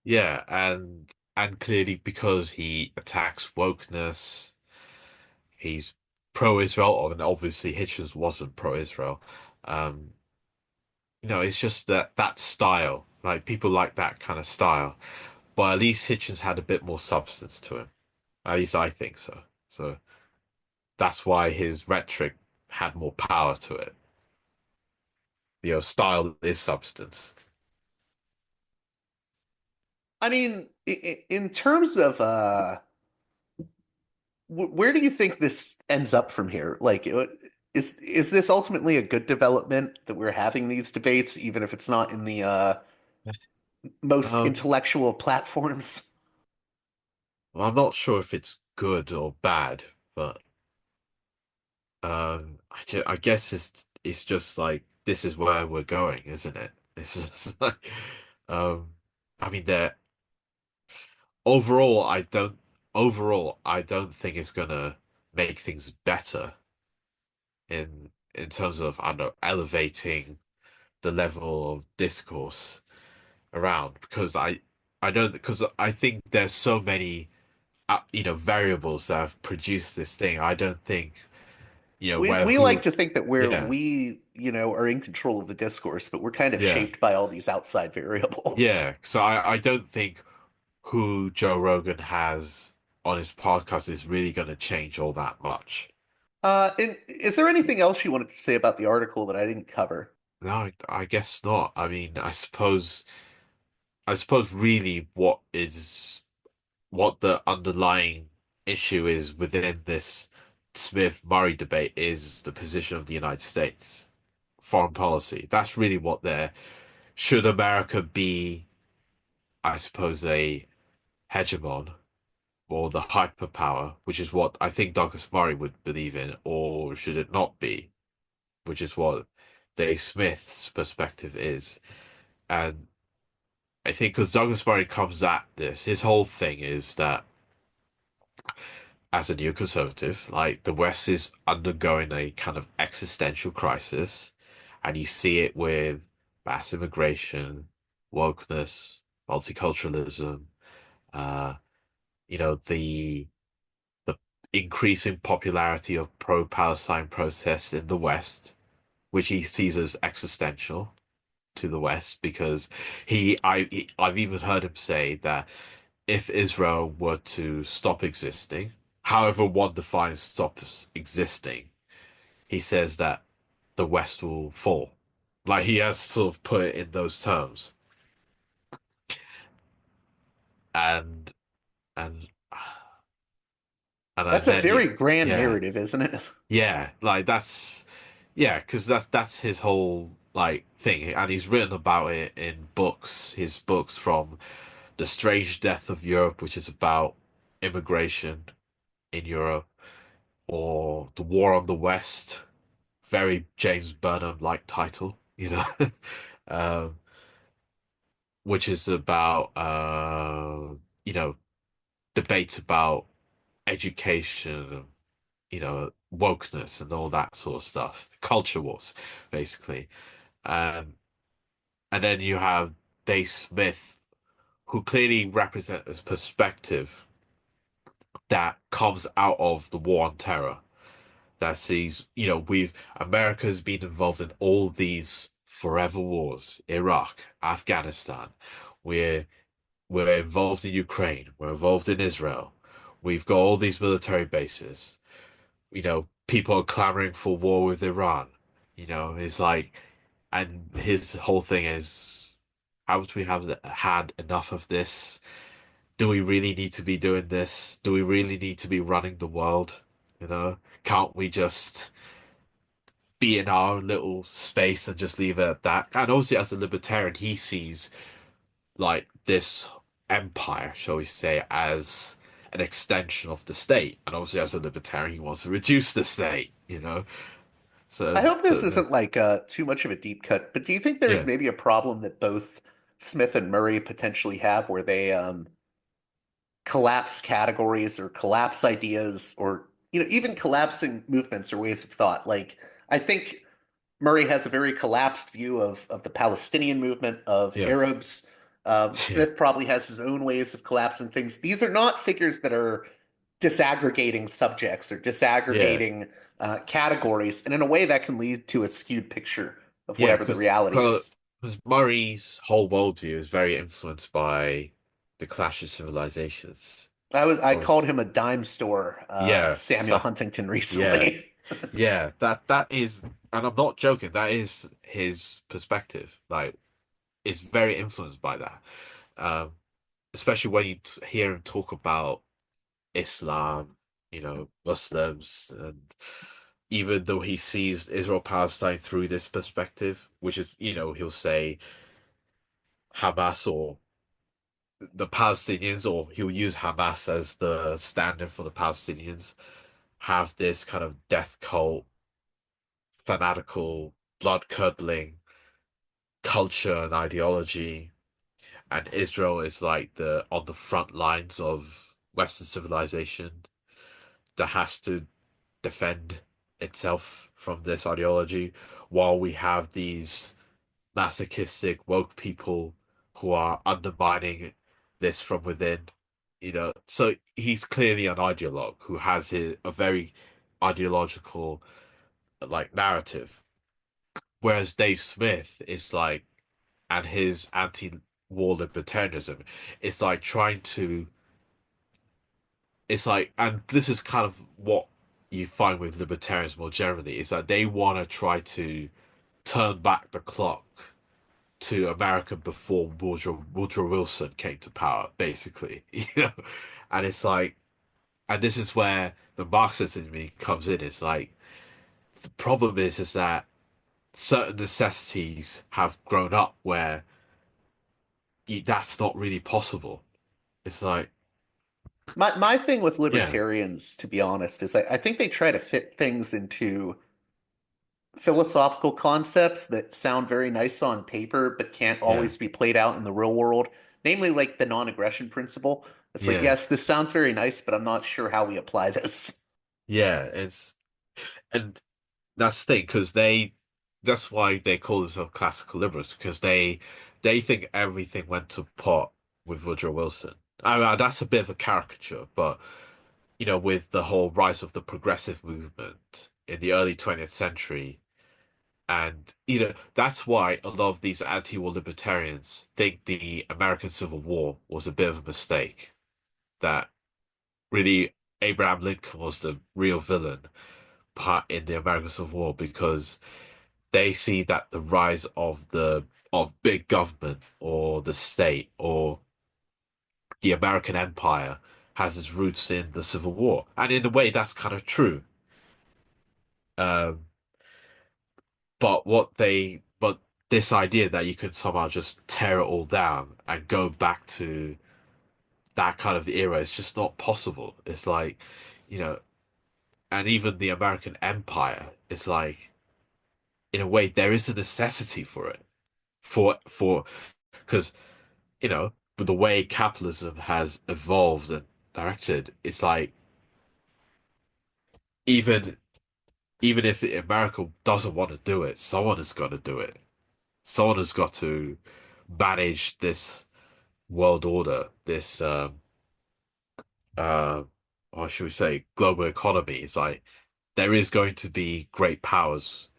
Yeah, and clearly because he attacks wokeness, he's pro-Israel, and obviously Hitchens wasn't pro-Israel. Um, it's just that style. Like people like that kind of style. But at least Hitchens had a bit more substance to him. At least I think so. So that's why his rhetoric had more power to it. Style is substance. I mean, in terms of where do you think this ends up from here? Like, is this ultimately a good development that we're having these debates, even if it's not in the most Um, intellectual of platforms? well, I'm not sure if it's good or bad, but I guess it's just like this is where we're going, isn't it? It's just like, um, I mean, there overall, I don't overall, I don't think it's gonna make things better in terms of, I don't know, elevating the level of discourse around because I think there's so many variables that have produced this thing. I don't think where We like who to think that we're yeah we, are in control of the discourse, but we're kind of yeah shaped by all these outside variables. yeah. So I don't think who Joe Rogan has on his podcast is really going to change all that much. And is there anything else you wanted to say about the article that I didn't cover? No, I guess not. I mean, I suppose really what the underlying issue is within this Smith-Murray debate is the position of the United States, foreign policy. That's really what should America be, I suppose, a hegemon or the hyperpower, which is what I think Douglas Murray would believe in, or should it not be, which is what Dave Smith's perspective is. And I think because Douglas Murray comes at this, his whole thing is that as a neoconservative, like the West is undergoing a kind of existential crisis, and you see it with mass immigration, wokeness, multiculturalism, uh, the increasing popularity of pro-Palestine protests in the West, which he sees as existential to the West because I've even heard him say that if Israel were to stop existing, however one defines stops existing, he says that the West will fall. Like he has sort of put it in those terms, and and and That's a then very you, grand yeah, narrative, isn't it? yeah, like that's yeah, because that's his whole like thing, and he's written about it in books. His books from The Strange Death of Europe, which is about immigration in Europe, or The War on the West, very James Burnham like title, um, which is about debate about education, wokeness and all that sort of stuff, culture wars, basically. Um, and then you have Dave Smith, who clearly represent this perspective that comes out of the war on terror, that sees, we've America's been involved in all these forever wars, Iraq, Afghanistan. We're we're involved in Ukraine. We're involved in Israel. We've got all these military bases. People are clamoring for war with Iran. It's like, and his whole thing is, haven't we have had enough of this? Do we really need to be doing this? Do we really need to be running the world? Can't we just be in our own little space and just leave it at that? And also, as a libertarian, he sees like this empire, shall we say, as an extension of the state. And obviously, as a libertarian, he wants to reduce the state. I So, hope this so isn't like too much of a deep cut, but do you think there's yeah, maybe a problem that both Smith and Murray potentially have where they collapse categories or collapse ideas or even collapsing movements or ways of thought? Like I think Murray has a very collapsed view of the Palestinian movement, of yeah, Arabs. yeah, Smith probably has his own ways of collapsing things. These are not figures that are disaggregating subjects or yeah, disaggregating categories, and in a way that can lead to a skewed picture of yeah. whatever the Because reality is. Murray's whole worldview is very influenced by the clash of civilizations. I called Obviously, him a dime store yeah, Samuel so, Huntington yeah, recently. yeah. That is, and I'm not joking. That is his perspective. Like, it's very influenced by that. Um, Especially when you hear him talk about Islam, Muslims, and even though he sees Israel-Palestine through this perspective, which is, he'll say Hamas or the Palestinians, or he'll use Hamas as the standard for the Palestinians, have this kind of death cult, fanatical, blood-curdling culture and ideology, and Israel is like the on the front lines of Western civilization that has to defend itself from this ideology, while we have these masochistic woke people who are undermining this from within. So he's clearly an ideologue who has a very ideological like narrative, whereas Dave Smith is like, and his anti-war libertarianism is like trying to, it's like, and this is kind of what you find with libertarians more generally, is that they want to try to turn back the clock to America before Woodrow Wilson came to power, basically. And it's like, and this is where the Marxist in me comes in. It's like the problem is that certain necessities have grown up where that's not really possible. It's like, My thing with yeah, libertarians, to be honest, is I think they try to fit things into philosophical concepts that sound very nice on paper, but can't yeah, always be played out in the real world. Namely, like the non-aggression principle. It's like, yeah, yes, this sounds very nice, but I'm not sure how we apply this. yeah. And that's the thing, because that's why they call themselves classical liberals, because they think everything went to pot with Woodrow Wilson. I mean, that's a bit of a caricature, but with the whole rise of the progressive movement in the early 20th century, and that's why a lot of these anti-war libertarians think the American Civil War was a bit of a mistake. That really Abraham Lincoln was the real villain part in the American Civil War because they see that the rise of the of big government or the state or the American Empire has its roots in the Civil War. And in a way, that's kind of true. Um, but this idea that you can somehow just tear it all down and go back to that kind of era is just not possible. It's like, you know, and even the American Empire, it's like, in a way, there is a necessity for it. For because, with the way capitalism has evolved and directed, it's like even even if America doesn't want to do it, someone has got to do it. Someone has got to manage this world order, this uh, or should we say, global economy. It's like there is going to be great powers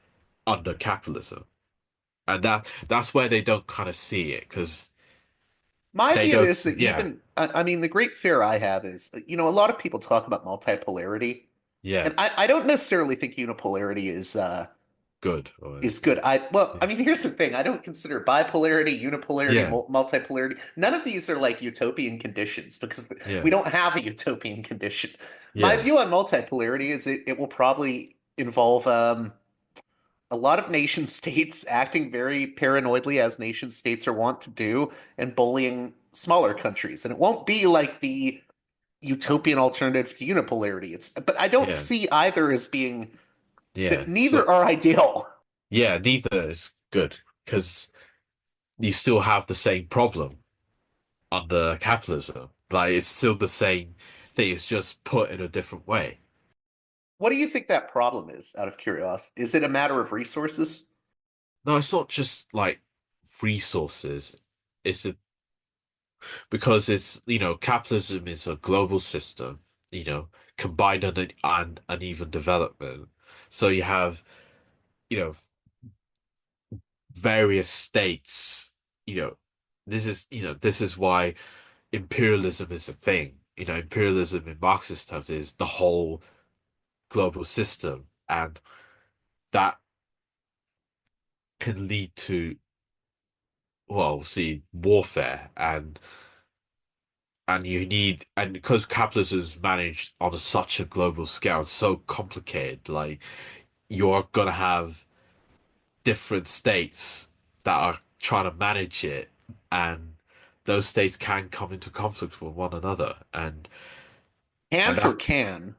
under capitalism, and that's where they don't kind of see it because My they view don't. is that Yeah, even, I mean, the great fear I have is, a lot of people talk about multipolarity, yeah, and I don't necessarily think unipolarity good. Or, is good. I yeah, mean, here's the thing: I don't consider bipolarity, unipolarity, yeah, multipolarity. None of these are like utopian conditions because yeah, we don't have a utopian condition. My yeah, view on multipolarity is it will probably involve a lot of nation states acting very paranoidly as nation states are wont to do and bullying smaller countries. And it won't be like the utopian alternative to unipolarity. But I don't yeah, see either as being that yeah. neither So are ideal. yeah, neither is good because you still have the same problem under capitalism. Like it's still the same thing. It's just put in a different way. What do you think that problem is, out of curiosity? Is it a matter of resources? No, it's not just like resources. It's because capitalism is a global system, you know, combined and uneven development. So you have, you know, various states, you know, this is why imperialism is a thing. Imperialism in Marxist terms is the whole global system, and that can lead to, well, see, warfare and you need and because capitalism is managed on such a global scale, it's so complicated, like you're gonna have different states that are trying to manage it, and those states can come into conflict with one another, and Can't or that's can?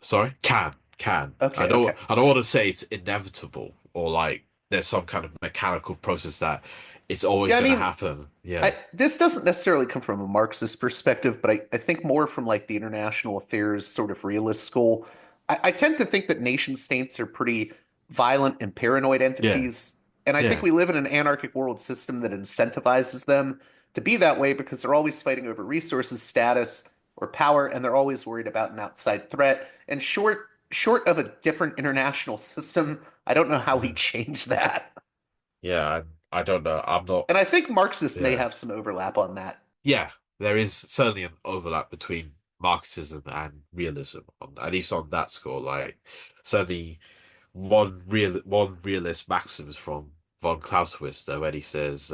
sorry, can. I Okay, don't okay. I don't want to say it's inevitable or like there's some kind of mechanical process that it's always Yeah, I going to mean, happen. Yeah, this doesn't necessarily come from a Marxist perspective, but I think more from like the international affairs sort of realist school. I tend to think that nation states are pretty violent and paranoid yeah, entities. And I think yeah, we live in an anarchic world system that incentivizes them to be that way because they're always fighting over resources, status, or power, and they're always worried about an outside threat. And short of a different international system, I don't know how we yeah, change that. yeah. I don't know. I'm not. And I think Marxists may Yeah, have some overlap on that. yeah. There is certainly an overlap between Marxism and realism, at least on that score. Like, certainly one realist maxim is from von Clausewitz, though, when he says,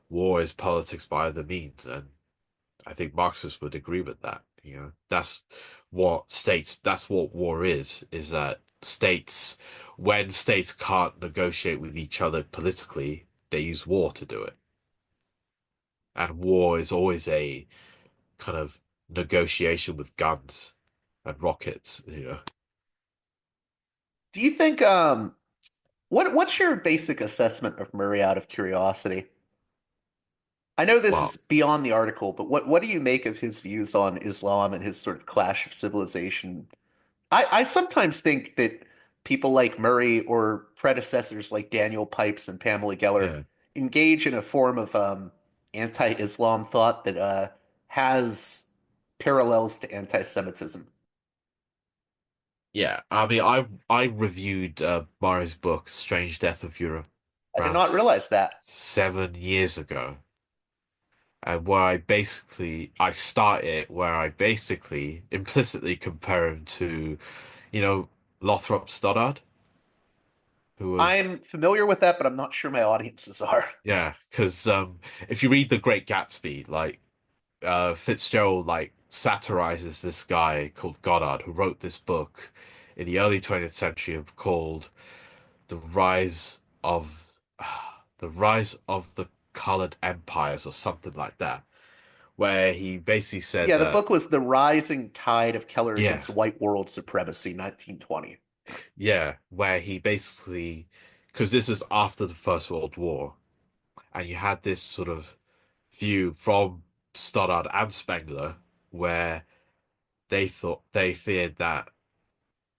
"War is politics by other means," and I think Marxists would agree with that. That's what war is that when states can't negotiate with each other politically, they use war to do it. And war is always a kind of negotiation with guns and rockets. Do you think what's your basic assessment of Murray out of curiosity? I know this is Well, beyond the article, but what do you make of his views on Islam and his sort of clash of civilization? I sometimes think that people like Murray or predecessors like Daniel Pipes and Pamela Geller yeah. engage in a form of anti-Islam thought that has parallels to anti-Semitism. Yeah. I mean, I reviewed Murray's book, Strange Death of Europe, I did around not realize that. 7 years ago. and where I start it where I basically implicitly compare him to, you know, Lothrop Stoddard, who was I'm familiar with that, but I'm not sure my audiences are. yeah, because if you read The Great Gatsby, like Fitzgerald like satirizes this guy called Goddard who wrote this book in the early 20th century called The Rise of the Rise of the Colored Empires or something like that, where he basically said Yeah, the that book was The Rising Tide of Keller yeah, Against White World Supremacy, 1920. Yeah. yeah, where he basically because this was after the First World War, and you had this sort of view from Stoddard and Spengler where they feared that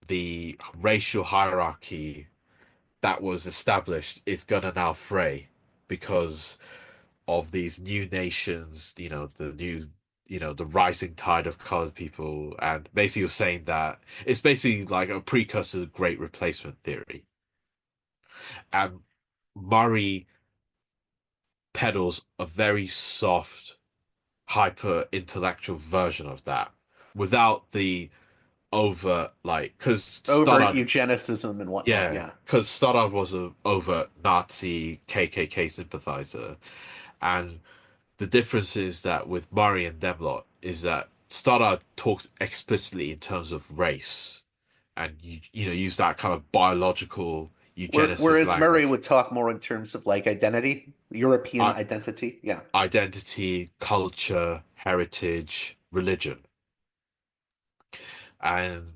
the racial hierarchy that was established is gonna now fray because of these new nations, the rising tide of colored people, and basically you're saying that it's basically like a precursor to the Great Replacement theory. And Murray peddles a very soft, hyper intellectual version of that without the overt, like, because Overt Stoddard eugenicism and whatnot, yeah, yeah. because Stoddard was a overt Nazi KKK sympathizer, and the difference is that with Murray and Demlot is that Stoddard talks explicitly in terms of race, and use that kind of biological eugenicist Whereas Murray language, would talk more in terms of like identity, European I identity. Yeah. identity, culture, heritage, religion, and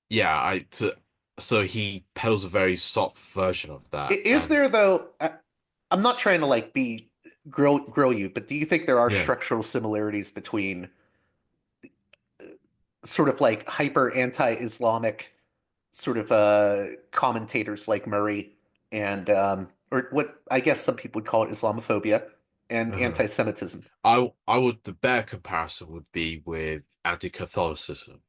yeah, so he peddles a very soft version of that, Is and there though? I'm not trying to like be grill you, but do you think there are yeah. structural similarities between sort of like hyper anti-Islamic sort of commentators like Murray and or what I guess some people would call it Islamophobia and Uh-huh. anti-Semitism? I would the better comparison would be with anti-Catholicism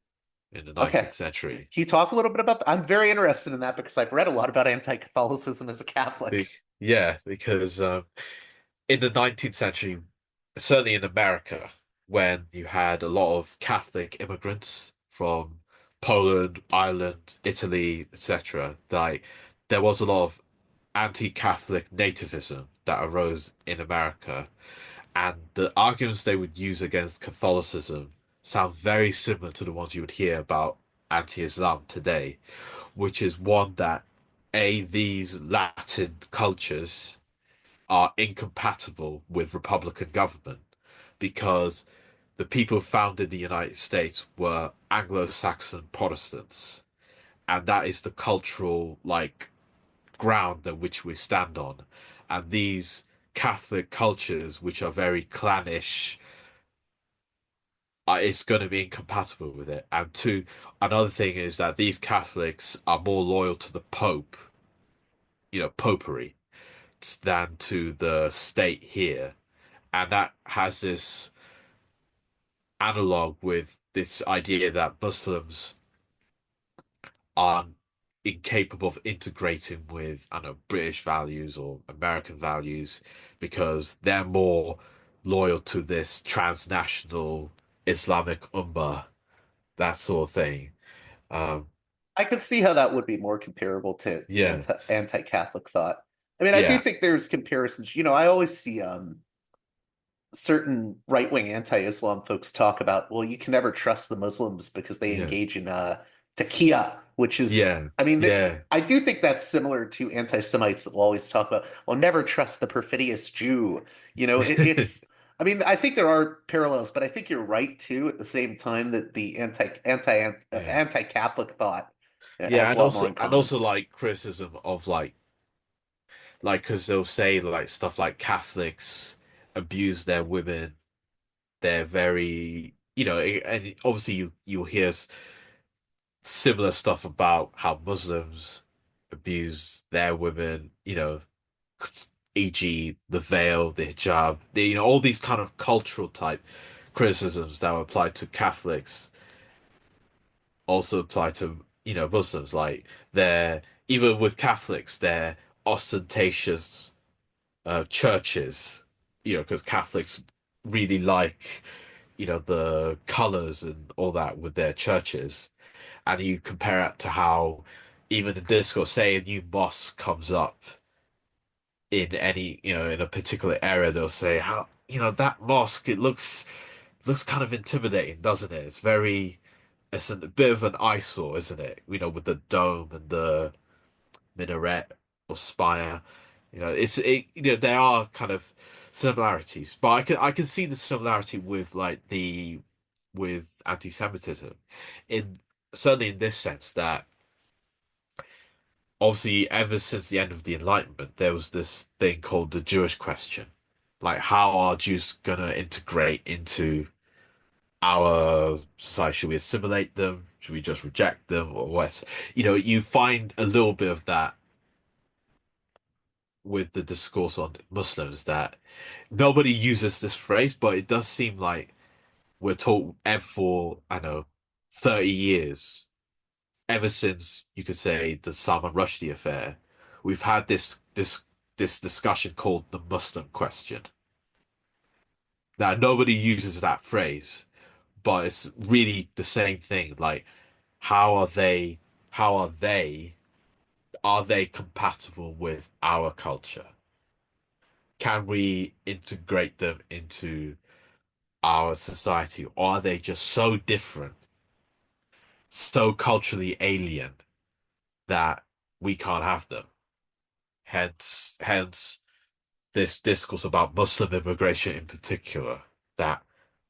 in the Okay. 19th century. Can you talk a little bit about that? I'm very interested in that because I've read a lot about anti-Catholicism as a Be Catholic. yeah, because in the 19th century, certainly in America, when you had a lot of Catholic immigrants from Poland, Ireland, Italy, etc., like there was a lot of anti-Catholic nativism that arose in America, and the arguments they would use against Catholicism sound very similar to the ones you would hear about anti-Islam today, which is one that these Latin cultures are incompatible with Republican government because the people founded the United States were Anglo-Saxon Protestants, and that is the cultural like ground on which we stand on. And these Catholic cultures, which are very clannish, it's going to be incompatible with it. And two, another thing is that these Catholics are more loyal to the Pope, popery, than to the state here. And that has this analog with this idea that Muslims are incapable of integrating with, I don't know, British values or American values because they're more loyal to this transnational Islamic Ummah, that sort of thing. Um, I could see how that would be more comparable to yeah, anti-Catholic thought. I mean, I do yeah, think there's comparisons. I always see certain right-wing anti-Islam folks talk about, well, you can never trust the Muslims because they yeah, engage in taqiyya, which is, yeah, I mean, yeah, I do think that's similar to anti-Semites that will always talk about, well, never trust the perfidious Jew. I mean, I think there are parallels, but I think you're right too. At the same time, that the yeah, anti-Catholic thought yeah, has a and lot more also in common. like criticism of like because they'll say like stuff like Catholics abuse their women. They're very, and obviously you'll hear similar stuff about how Muslims abuse their women, e.g. the veil, the hijab, all these kind of cultural type criticisms that were applied to Catholics also apply to, Muslims. Like they're even with Catholics, they're ostentatious churches. because Catholics really like, the colors and all that with their churches, and you compare it to how even the discourse, say a new mosque comes up in any, in a particular area, they'll say how, that mosque, it looks kind of intimidating, doesn't it? It's a bit of an eyesore, isn't it? With the dome and the minaret or spire. There are kind of similarities, but I can see the similarity with with anti-Semitism, in certainly in this sense that obviously ever since the end of the Enlightenment there was this thing called the Jewish question, like how are Jews gonna integrate into our society? Should we assimilate them? Should we just reject them? Or what? You find a little bit of that with the discourse on Muslims, that nobody uses this phrase, but it does seem like we're taught ever for, I don't know, 30 years, ever since you could say the Salman Rushdie affair, we've had this discussion called the Muslim question. Now nobody uses that phrase, but it's really the same thing. Like, how are they how are they compatible with our culture? Can we integrate them into our society, or are they just so different, so culturally alien that we can't have them? Hence this discourse about Muslim immigration in particular, that,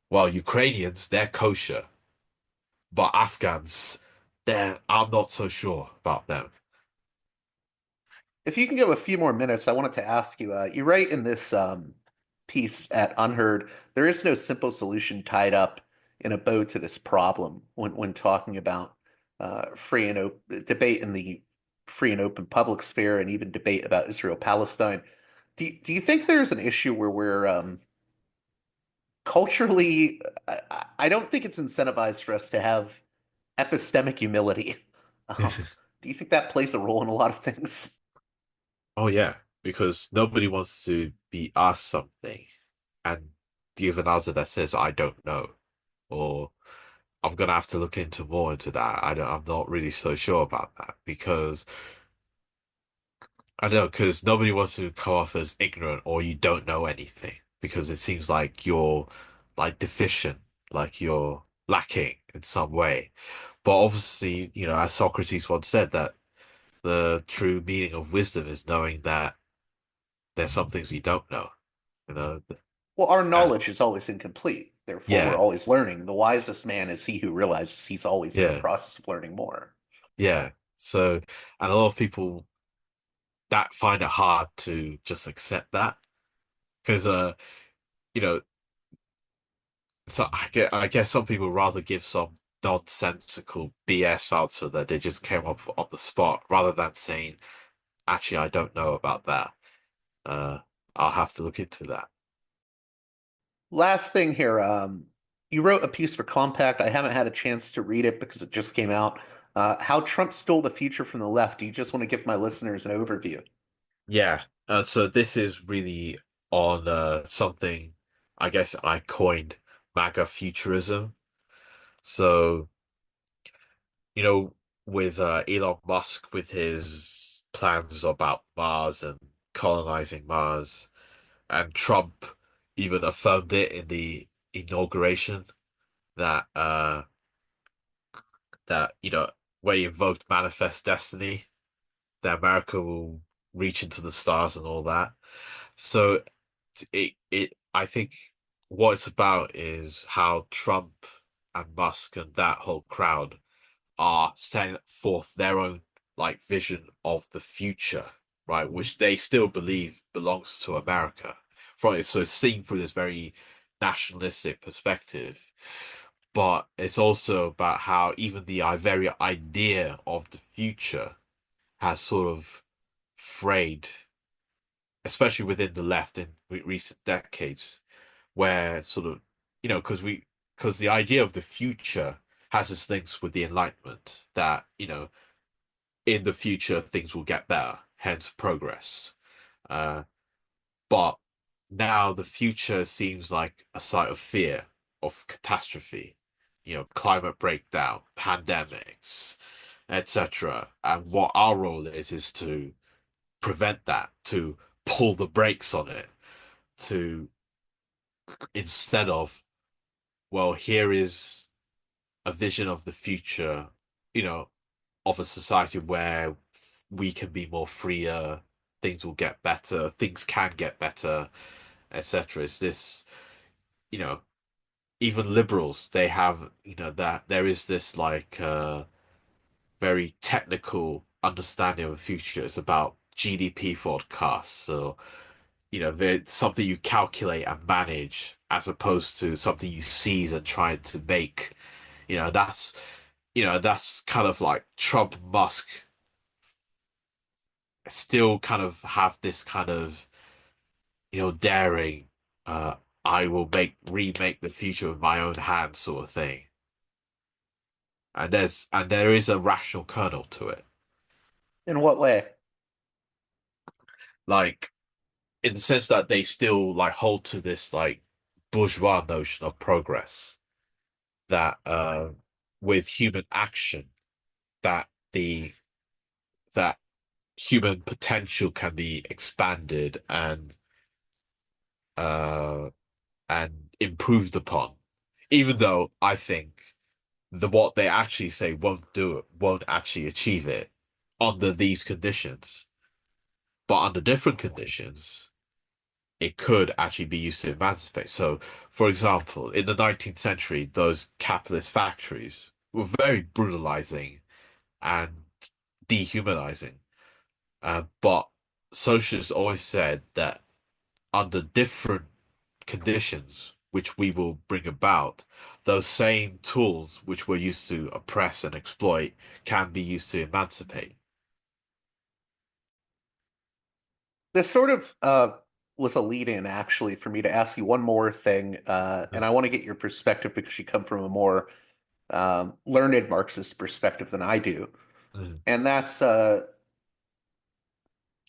well, Ukrainians, they're kosher, but Afghans, I'm not so sure about them. If you can give a few more minutes, I wanted to ask you. You write in this piece at UnHerd, there is no simple solution tied up in a bow to this problem when talking about free and open debate in the free and open public sphere, and even debate about Israel-Palestine. Do you think there's an issue where we're culturally? I don't think it's incentivized for us to have epistemic humility. Do you think that plays a role in a lot of things? Oh yeah, because nobody wants to be asked something and give an answer that says I don't know, or I'm gonna have to look into more into that. I'm not really so sure about that, because I don't know, because nobody wants to come off as ignorant or you don't know anything, because it seems like you're like deficient, like you're lacking in some way. But obviously, as Socrates once said, that the true meaning of wisdom is knowing that there's some things you don't know, you know. Well, our Uh, knowledge is always incomplete. Therefore, we're yeah, always learning. The wisest man is he who realizes he's always in the yeah, process of learning more. yeah. So, and a lot of people that find it hard to just accept that, because you know, so I guess some people rather give some nonsensical BS answer that they just came up on the spot, rather than saying, actually, I don't know about that. Uh, I'll have to look into that. Last thing here, you wrote a piece for Compact. I haven't had a chance to read it because it just came out. How Trump Stole the Future from the Left. Do you just want to give my listeners an overview? Yeah. So this is really on something I guess I coined MAGA futurism. So, you know, with Elon Musk, with his plans about Mars and colonizing Mars, and Trump even affirmed it in the inauguration, that where he invoked manifest destiny, that America will reach into the stars and all that. So I think what it's about is how Trump and Musk and that whole crowd are setting forth their own like vision of the future, right? Which they still believe belongs to America. So it's seen through this very nationalistic perspective. But it's also about how even the very idea of the future has sort of frayed, especially within the left in recent decades, where sort of, because the idea of the future has its links with the Enlightenment, that, in the future things will get better, hence progress. Uh, but now the future seems like a site of fear, of catastrophe, climate breakdown, pandemics, etc. And what our role is to prevent that, to pull the brakes on it, to instead of, well, here is a vision of the future, you know, of a society where we can be more freer, things will get better, things can get better, etc. Is this, you know, even liberals, they have, that there is this like very technical understanding of the future. It's about GDP forecasts. So, there's something you calculate and manage as opposed to something you seize and try to make. That's that's kind of like Trump, Musk still kind of have this kind of, daring, uh, I will remake the future with my own hands sort of thing. And there is a rational kernel to it. In what way? Like in the sense that they still like hold to this like bourgeois notion of progress that with human action that the that human potential can be expanded uh and improved upon. Even though I think what they actually say won't do it, won't actually achieve it under these conditions. But under different conditions, it could actually be used to emancipate. So, for example, in the 19th century, those capitalist factories were very brutalizing and dehumanizing. But socialists always said that under different conditions, which we will bring about, those same tools which were used to oppress and exploit can be used to emancipate. This sort of was a lead-in, actually, for me to ask you one more thing, and I want to get your perspective because you come from a more learned Marxist perspective than I do, Mm. and that's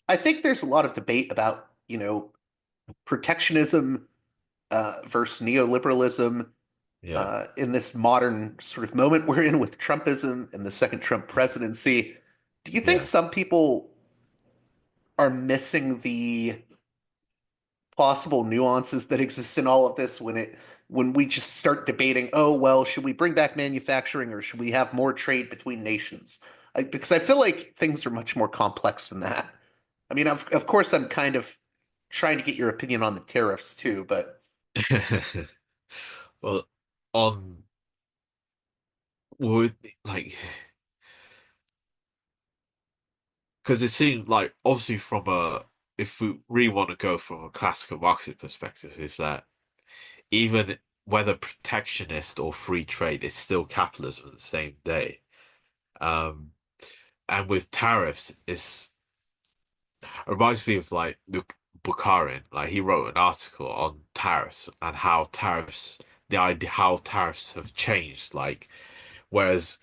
I think there's a lot of debate about, protectionism versus neoliberalism Yeah, in this modern sort of moment we're in with Trumpism and the second Trump presidency. Do you think yeah. some people are missing the possible nuances that exist in all of this when we just start debating, oh, well, should we bring back manufacturing or should we have more trade between nations? Because I feel like things are much more complex than that. I mean, of course, I'm kind of trying to get your opinion on the tariffs too, but Well, on would like because it seemed like obviously from a if we really want to go from a classical Marxist perspective, is that even whether protectionist or free trade, it's still capitalism at the same day. Um, and with tariffs, it reminds me of like Bukharin. Like he wrote an article on tariffs and how the idea how tariffs have changed. Like whereas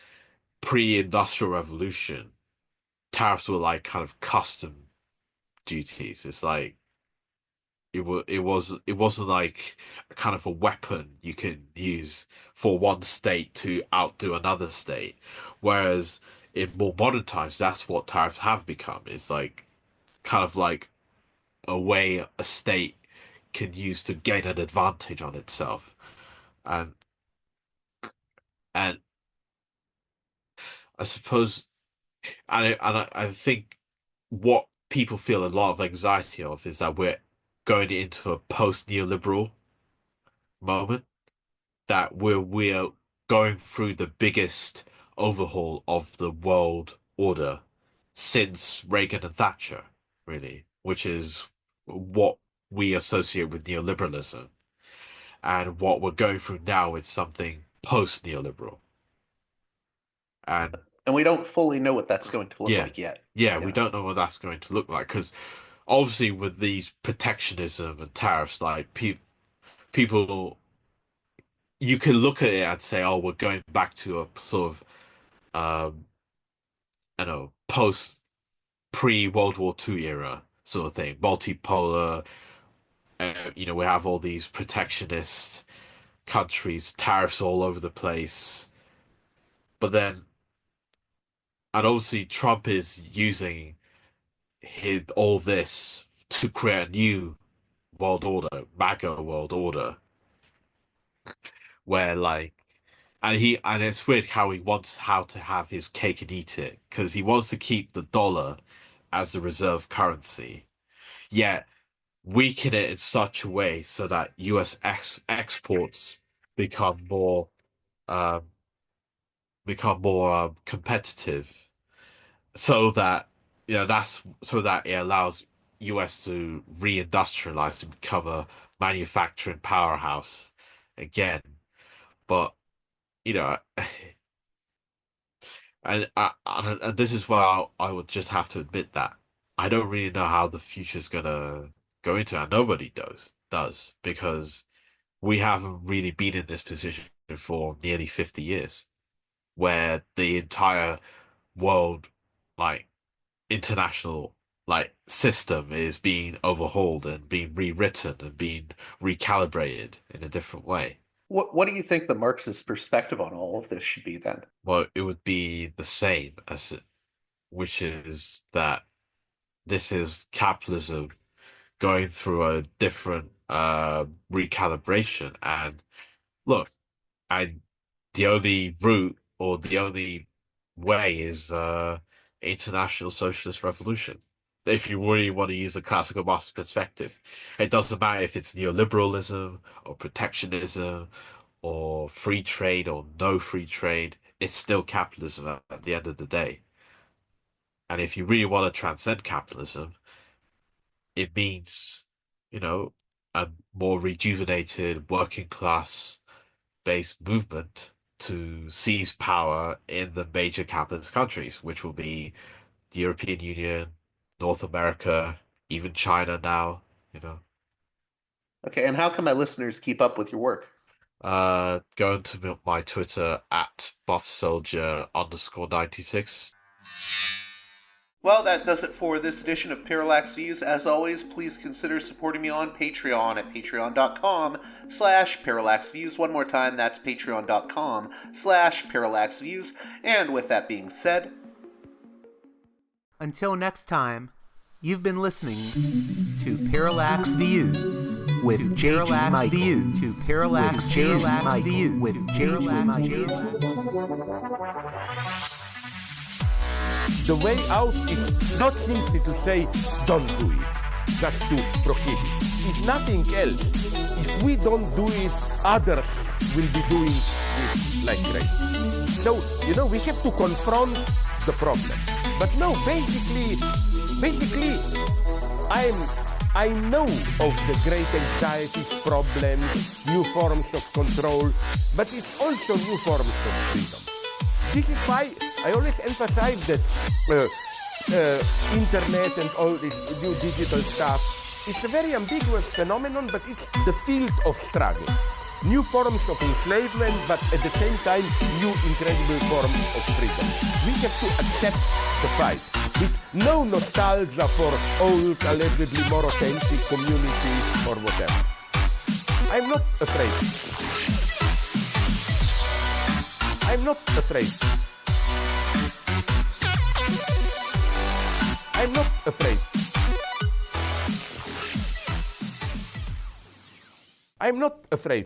pre-industrial revolution, tariffs were like kind of custom duties. It's like it wasn't like a kind of a weapon you can use for one state to outdo another state. Whereas in more modern times, that's what tariffs have become. It's like kind of like a way a state can use to gain an advantage on itself. And and I suppose I think what people feel a lot of anxiety of is that we're going into a post-neoliberal moment, that we're going through the biggest overhaul of the world order since Reagan and Thatcher, really, which is what we associate with neoliberalism. And what we're going through now is something post-neoliberal. And and we don't fully know what that's going to look yeah, like yet. yeah, we Yeah. don't know what that's going to look like because obviously with these protectionism and tariffs, like people, you can look at it and say, oh, we're going back to a sort of, post pre-World War II era sort of thing, multipolar, We have all these protectionist countries, tariffs all over the place. But then, and obviously, Trump is using all this to create a new world order, MAGA world order, where and it's weird how he wants how to have his cake and eat it because he wants to keep the dollar as the reserve currency, yet weaken it in such a way so that U.S. exports become more um, competitive, so that that's so that it allows U.S. to reindustrialize and become a manufacturing powerhouse again. But you know, and this is where I would just have to admit that I don't really know how the future's gonna go into, and nobody does because we haven't really been in this position for nearly 50 years, where the entire world, like international system is being overhauled and being rewritten and being recalibrated in a different way. What do you think the Marxist perspective on all of this should be then? Well, it would be the same which is that this is capitalism going through a different recalibration. And look, and the only route or the only way is international socialist revolution. If you really want to use a classical Marxist perspective, it doesn't matter if it's neoliberalism or protectionism or free trade or no free trade, it's still capitalism at the end of the day. And if you really want to transcend capitalism, it means, you know, a more rejuvenated working class based movement to seize power in the major capitalist countries, which will be the European Union, North America, even China now, you know. Okay, and how can my listeners keep up with your work? Go to my Twitter at buffsoldier_96. Well, that does it for this edition of Parallax Views. As always, please consider supporting me on Patreon at patreon.com/parallaxviews. One more time, that's patreon.com/parallaxviews. And with that being said, until next time, you've been listening to Parallax Views with Parallax Views to Parallax Views with Parallax Views. The way out is not simply to say, don't do it, just to prohibit. It's nothing else. If we don't do it, others will be doing it like crazy. So, we have to confront the problem. But no, basically, I know of the great anxieties, problems, new forms of control, but it's also new forms of freedom. This is why I always emphasize that internet and all this new digital stuff, it's a very ambiguous phenomenon, but it's the field of struggle. New forms of enslavement, but at the same time, new incredible forms of freedom. We have to accept the fight with no nostalgia for old, allegedly more authentic communities or whatever. I'm not afraid. I'm not afraid. I'm not afraid. I'm not afraid.